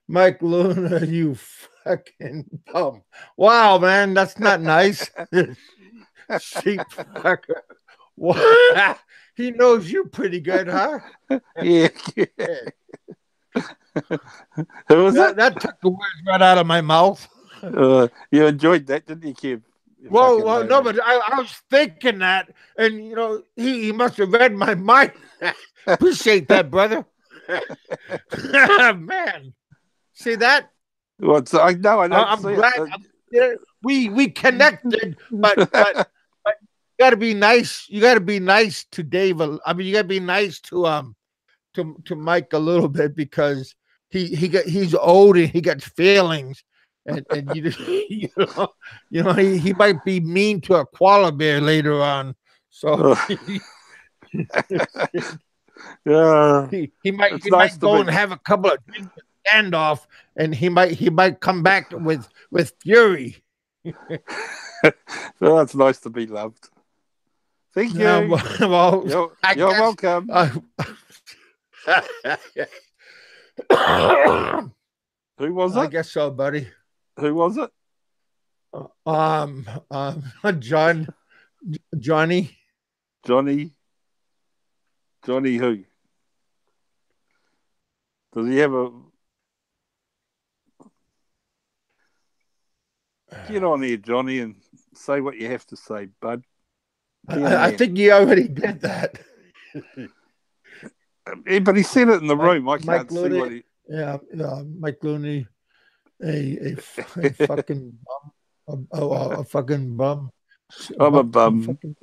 [SPEAKER 1] Mike Luna, you fucking bum! Wow, man, that's not nice. Sheep fucker. What? He knows you pretty good, huh?
[SPEAKER 2] Yeah. Who was that?
[SPEAKER 1] That took the words right out of my mouth.
[SPEAKER 2] You enjoyed that, didn't you, Kev?
[SPEAKER 1] Well, no, but I was thinking that, and you know, he must have read my mind. Appreciate that, brother. Man, see that?
[SPEAKER 2] What's I know. I don't. I'm
[SPEAKER 1] glad we connected, but you got to be nice. You got to be nice to Dave. I mean, you got to be nice to Mike a little bit because he's old and he got feelings. And you know he might be mean to a koala bear later on. So he might go and have a couple of standoff, and he might come back with fury.
[SPEAKER 2] Well, that's nice to be loved. Thank you.
[SPEAKER 1] Well,
[SPEAKER 2] you're welcome. Who was it?
[SPEAKER 1] I guess so, buddy.
[SPEAKER 2] Who was it?
[SPEAKER 1] Johnny.
[SPEAKER 2] Johnny who? Does he have a... Get on here, Johnny, and say what you have to say, bud.
[SPEAKER 1] I think you already did that.
[SPEAKER 2] But he said it in the room. I can't see what he...
[SPEAKER 1] Yeah, Mike Looney, a fucking a fucking bum,
[SPEAKER 2] I'm a
[SPEAKER 1] a
[SPEAKER 2] bum.
[SPEAKER 1] fucking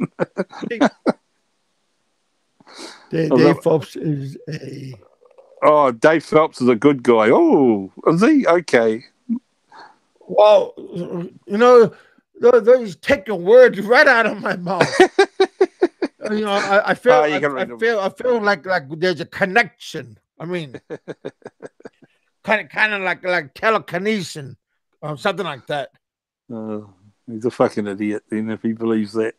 [SPEAKER 1] sheep.
[SPEAKER 2] Oh,
[SPEAKER 1] Dave Phelps is a
[SPEAKER 2] oh, Dave Phelps is a good guy. Oh, is he? Okay.
[SPEAKER 1] well, those taking words right out of my mouth. I
[SPEAKER 2] Ah,
[SPEAKER 1] feel
[SPEAKER 2] you can read them.
[SPEAKER 1] I feel like there's a connection. I mean, kind of like telekinesis or something like that.
[SPEAKER 2] Oh, he's a fucking idiot then if he believes that.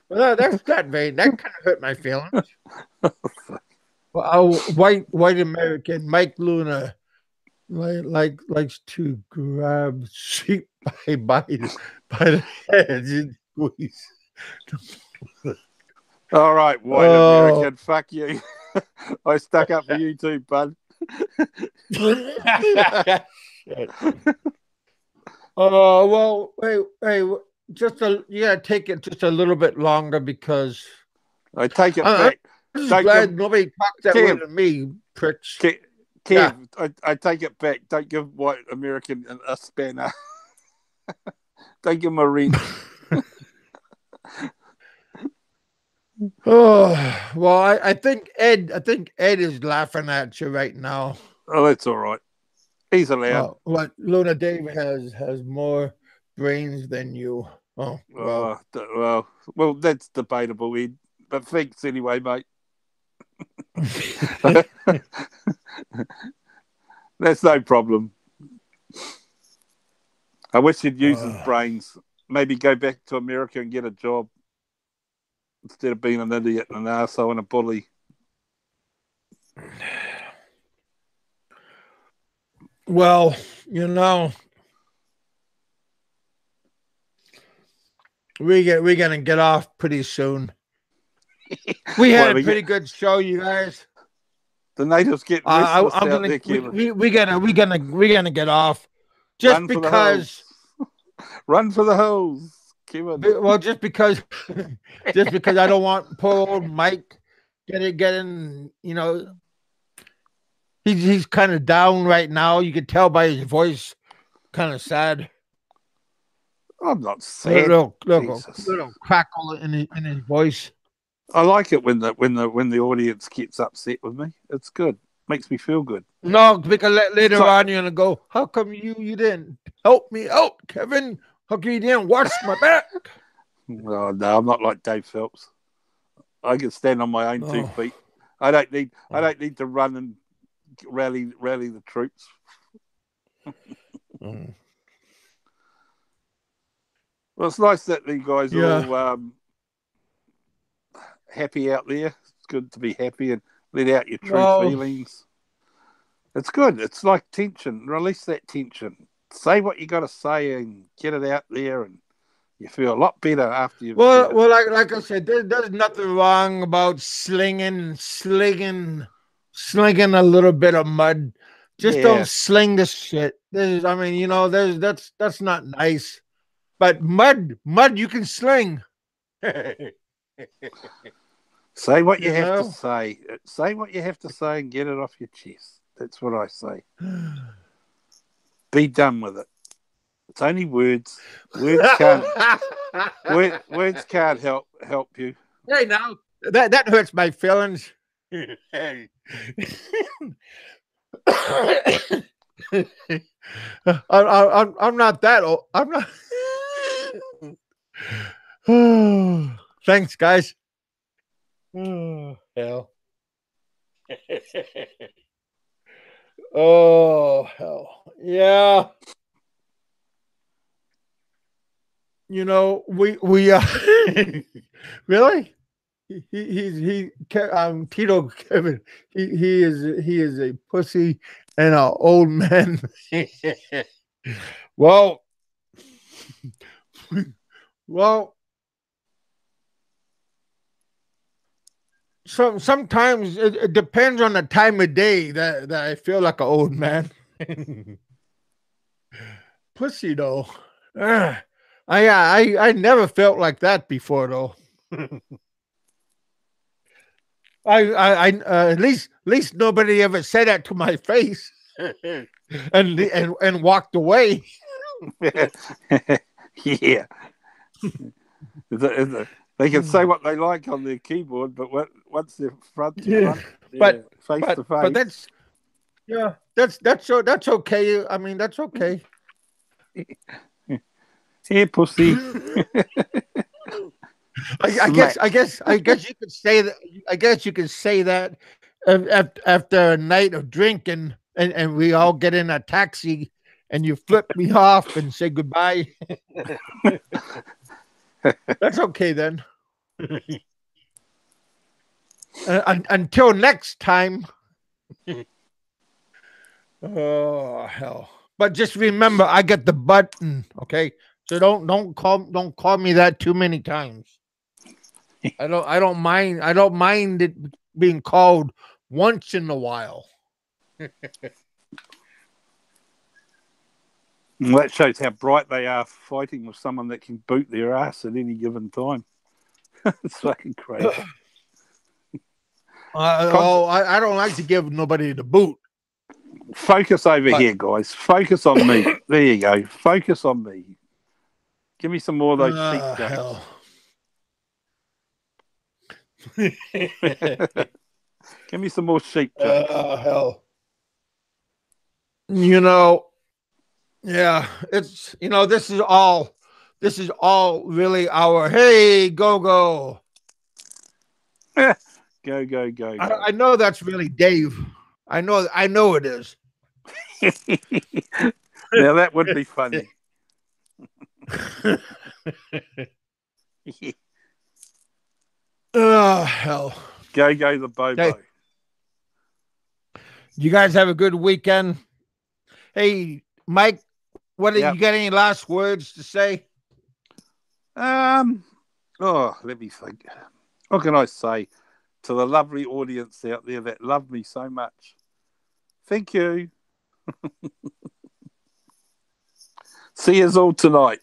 [SPEAKER 1] Well, that's that vein. That kind of hurt my feelings. Well, a white American Mike Luna likes to grab sheep by the heads and squeeze.
[SPEAKER 2] All right, white
[SPEAKER 1] Oh.
[SPEAKER 2] American, fuck you. I stuck up for you too, bud.
[SPEAKER 1] Shit. Oh well, hey, you gotta take it just a little bit longer because
[SPEAKER 2] I take it
[SPEAKER 1] I'm
[SPEAKER 2] back.
[SPEAKER 1] just
[SPEAKER 2] Don't give
[SPEAKER 1] glad nobody talks that way
[SPEAKER 2] Kev,
[SPEAKER 1] to me, pricks.
[SPEAKER 2] Kev,
[SPEAKER 1] Yeah.
[SPEAKER 2] I take it back. Don't give white American a spanner. Don't give him a wrench.
[SPEAKER 1] Oh well, I think Ed is laughing at you right now.
[SPEAKER 2] Oh, that's all right. He's allowed.
[SPEAKER 1] What Luna Dave has more brains than you. Oh well.
[SPEAKER 2] Well, that's debatable, Ed. But thanks anyway, mate. That's no problem. I wish he'd use his brains. Maybe go back to America and get a job instead of being an idiot and an arsehole and a bully.
[SPEAKER 1] Well, we're gonna get off pretty soon. We
[SPEAKER 2] Well,
[SPEAKER 1] had a pretty good show, you guys.
[SPEAKER 2] the natives get restless
[SPEAKER 1] I'm
[SPEAKER 2] out
[SPEAKER 1] gonna
[SPEAKER 2] there, Kevin.
[SPEAKER 1] we're gonna get off just
[SPEAKER 2] Run for the
[SPEAKER 1] because.
[SPEAKER 2] hills. Run for the hills, Kevin.
[SPEAKER 1] Well, just because just because I don't want poor old Mike getting he's kind of down right now. You could tell by his voice, kind of sad.
[SPEAKER 2] I'm not
[SPEAKER 1] A
[SPEAKER 2] sad. Jesus.
[SPEAKER 1] little crackle in his voice.
[SPEAKER 2] I like it when the audience gets upset with me. It's good. Makes me feel good.
[SPEAKER 1] No, because later
[SPEAKER 2] So,
[SPEAKER 1] on you're gonna go. How come you didn't help me out, Kevin? How come you didn't watch my back?
[SPEAKER 2] oh, no, I'm not like Dave Phelps. I can stand on my own 2 feet. I don't need to run and rally the troops.
[SPEAKER 1] Mm.
[SPEAKER 2] Well, it's nice that you guys are
[SPEAKER 1] Yeah.
[SPEAKER 2] all happy out there. It's good to be happy and let out your true feelings. It's good. It's like tension. Release that tension. Say what you got to say and get it out there, and you feel a lot better after you've said it.
[SPEAKER 1] Well, like I said, there's nothing wrong about slinging a little bit of mud. Just
[SPEAKER 2] Yeah.
[SPEAKER 1] don't sling this shit. I mean, that's not nice. But mud, you can sling.
[SPEAKER 2] Say what you
[SPEAKER 1] You
[SPEAKER 2] have to
[SPEAKER 1] know?
[SPEAKER 2] say. Say what you have to say and get it off your chest. That's what I say. Be done with it. It's only words. Words can't help you.
[SPEAKER 1] Hey, now that hurts my feelings. Hey. I'm not that old. I'm not. Thanks, guys. Oh, hell. Oh, hell. Yeah. We really? Tito Kevin. He is a pussy and an old man. Well, well. Sometimes it depends on the time of day that I feel like an old man. Pussy though. I never felt like that before though. At least nobody ever said that to my face, and walked away.
[SPEAKER 2] Yeah. They can say what they like on their keyboard, but once they're front to
[SPEAKER 1] Yeah,
[SPEAKER 2] front, yeah,
[SPEAKER 1] but
[SPEAKER 2] face to
[SPEAKER 1] but
[SPEAKER 2] face.
[SPEAKER 1] that's okay. I mean, that's okay.
[SPEAKER 2] Here, pussy.
[SPEAKER 1] I guess I
[SPEAKER 2] Smack.
[SPEAKER 1] guess I guess you could say that. I guess you could say that after a night of drinking, and we all get in a taxi, and you flip me off and say goodbye. That's okay then. Until next time. Oh hell! But just remember, I get the button. Okay, so don't call me that too many times. I don't mind it being called once in a while.
[SPEAKER 2] Well, that shows how bright they are fighting with someone that can boot their ass at any given time. It's fucking crazy. Con-
[SPEAKER 1] I don't like to give nobody the boot,
[SPEAKER 2] Focus over
[SPEAKER 1] but
[SPEAKER 2] here, guys. Focus on me. There you go. Focus on me. Give me some more of those sheep jokes.
[SPEAKER 1] hell.
[SPEAKER 2] Give me some more sheep jokes.
[SPEAKER 1] Hell. You know, yeah, this is all really our hey go go.
[SPEAKER 2] Go, go, go,
[SPEAKER 1] I,
[SPEAKER 2] go.
[SPEAKER 1] I know that's really Dave. I know it is.
[SPEAKER 2] Now that would be funny.
[SPEAKER 1] Oh hell.
[SPEAKER 2] Go, go, the
[SPEAKER 1] Hey,
[SPEAKER 2] Bobo.
[SPEAKER 1] you guys have a good weekend. Hey, Mike, you
[SPEAKER 2] Yep.
[SPEAKER 1] got any last words to say?
[SPEAKER 2] Um. Oh, let me think. What can I say to the lovely audience out there that love me so much? Thank you. See us all tonight.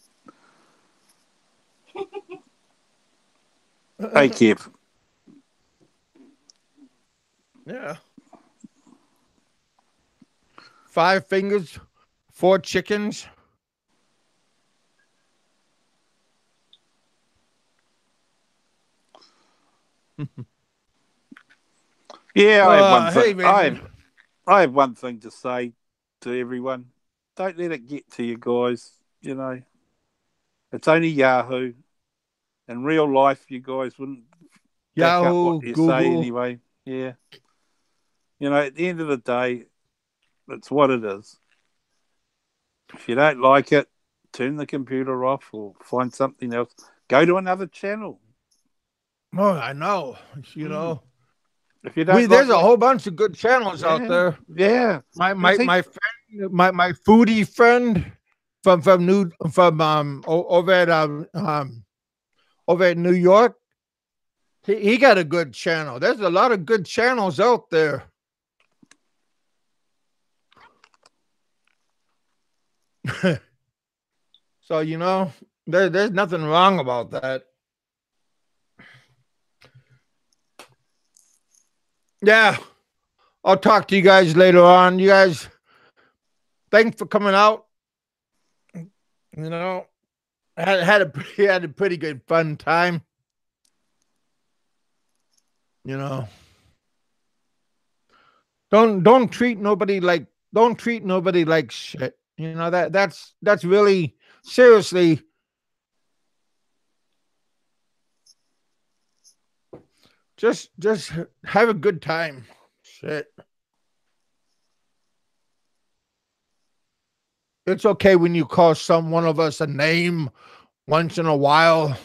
[SPEAKER 2] Hey, Kev.
[SPEAKER 1] Yeah. 5 fingers, 4 chickens.
[SPEAKER 2] Yeah, I have one thing.
[SPEAKER 1] Hey man.
[SPEAKER 2] I have one thing to say to everyone. Don't let it get to you guys. You know, it's only Yahoo. In real life, you guys wouldn't back up what
[SPEAKER 1] Yahoo,
[SPEAKER 2] you say
[SPEAKER 1] Google.
[SPEAKER 2] anyway. Yeah. You know, at the end of the day, that's what it is. If you don't like it, turn the computer off or find something else. Go to another channel.
[SPEAKER 1] Oh, I know. You
[SPEAKER 2] Mm.
[SPEAKER 1] know,
[SPEAKER 2] If you
[SPEAKER 1] we
[SPEAKER 2] don't like
[SPEAKER 1] there's a
[SPEAKER 2] what,
[SPEAKER 1] whole bunch of good channels out
[SPEAKER 2] yeah,
[SPEAKER 1] there.
[SPEAKER 2] yeah.
[SPEAKER 1] My
[SPEAKER 2] There's
[SPEAKER 1] my
[SPEAKER 2] heaps.
[SPEAKER 1] my friend, my foodie friend from New from over at New York. He got a good channel. There's a lot of good channels out there. So there's nothing wrong about that. Yeah, I'll talk to you guys later on. You guys, thanks for coming out. You know, had a pretty good fun time. You know, don't treat nobody like shit. That's really seriously. Just have a good time. Shit. It's okay when you call one of us a name once in a while.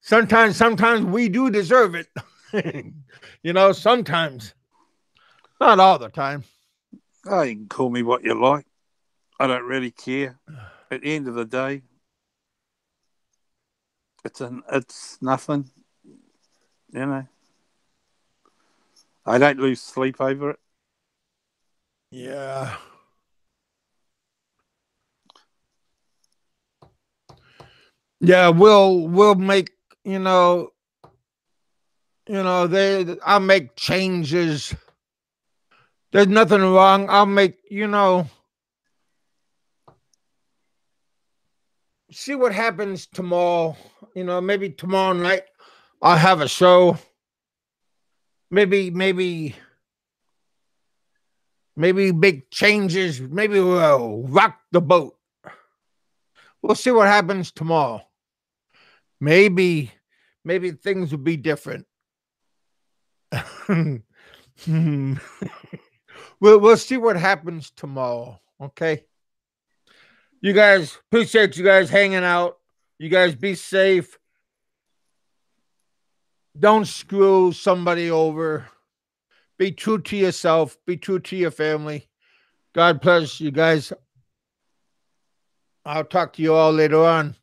[SPEAKER 1] Sometimes we do deserve it. Sometimes. Not all the time.
[SPEAKER 2] Oh, you can call me what you like. I don't really care. At the end of the day, it's nothing. You know, I don't lose sleep over it.
[SPEAKER 1] Yeah. Yeah, we'll make, you know, I'll make changes. There's nothing wrong. I'll make, see what happens tomorrow. Maybe tomorrow night I'll have a show. Maybe make changes. Maybe we'll rock the boat. We'll see what happens tomorrow. Maybe things will be different. We'll see what happens tomorrow. Okay. You guys, appreciate you guys hanging out. You guys be safe. Don't screw somebody over. Be true to yourself. Be true to your family. God bless you guys. I'll talk to you all later on.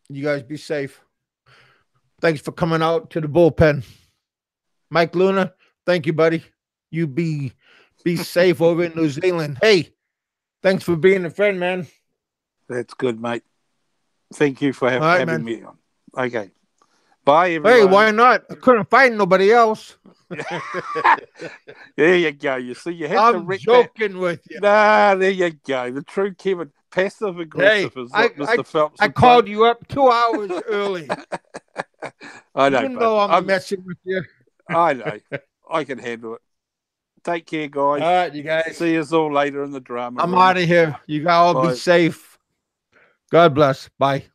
[SPEAKER 1] You guys be safe. Thanks for coming out to the bullpen. Mike Luna, thank you, buddy. You be safe over in New Zealand. Hey, thanks for being a friend, man.
[SPEAKER 2] That's good, mate. Thank you for having me on. Okay. Bye, everyone.
[SPEAKER 1] Hey, why not? I couldn't find nobody else.
[SPEAKER 2] There you go. You see, you have to
[SPEAKER 1] I'm joking with you.
[SPEAKER 2] Nah, there you go. The true Kevin, passive aggressive is what Mr. Phelps.
[SPEAKER 1] I called you up 2 hours early.
[SPEAKER 2] I know.
[SPEAKER 1] You know I'm messing with you.
[SPEAKER 2] I know. I can handle it. Take care, guys.
[SPEAKER 1] All right, you guys.
[SPEAKER 2] See us all later in the drama.
[SPEAKER 1] I'm out of here. You all be safe. God bless. Bye.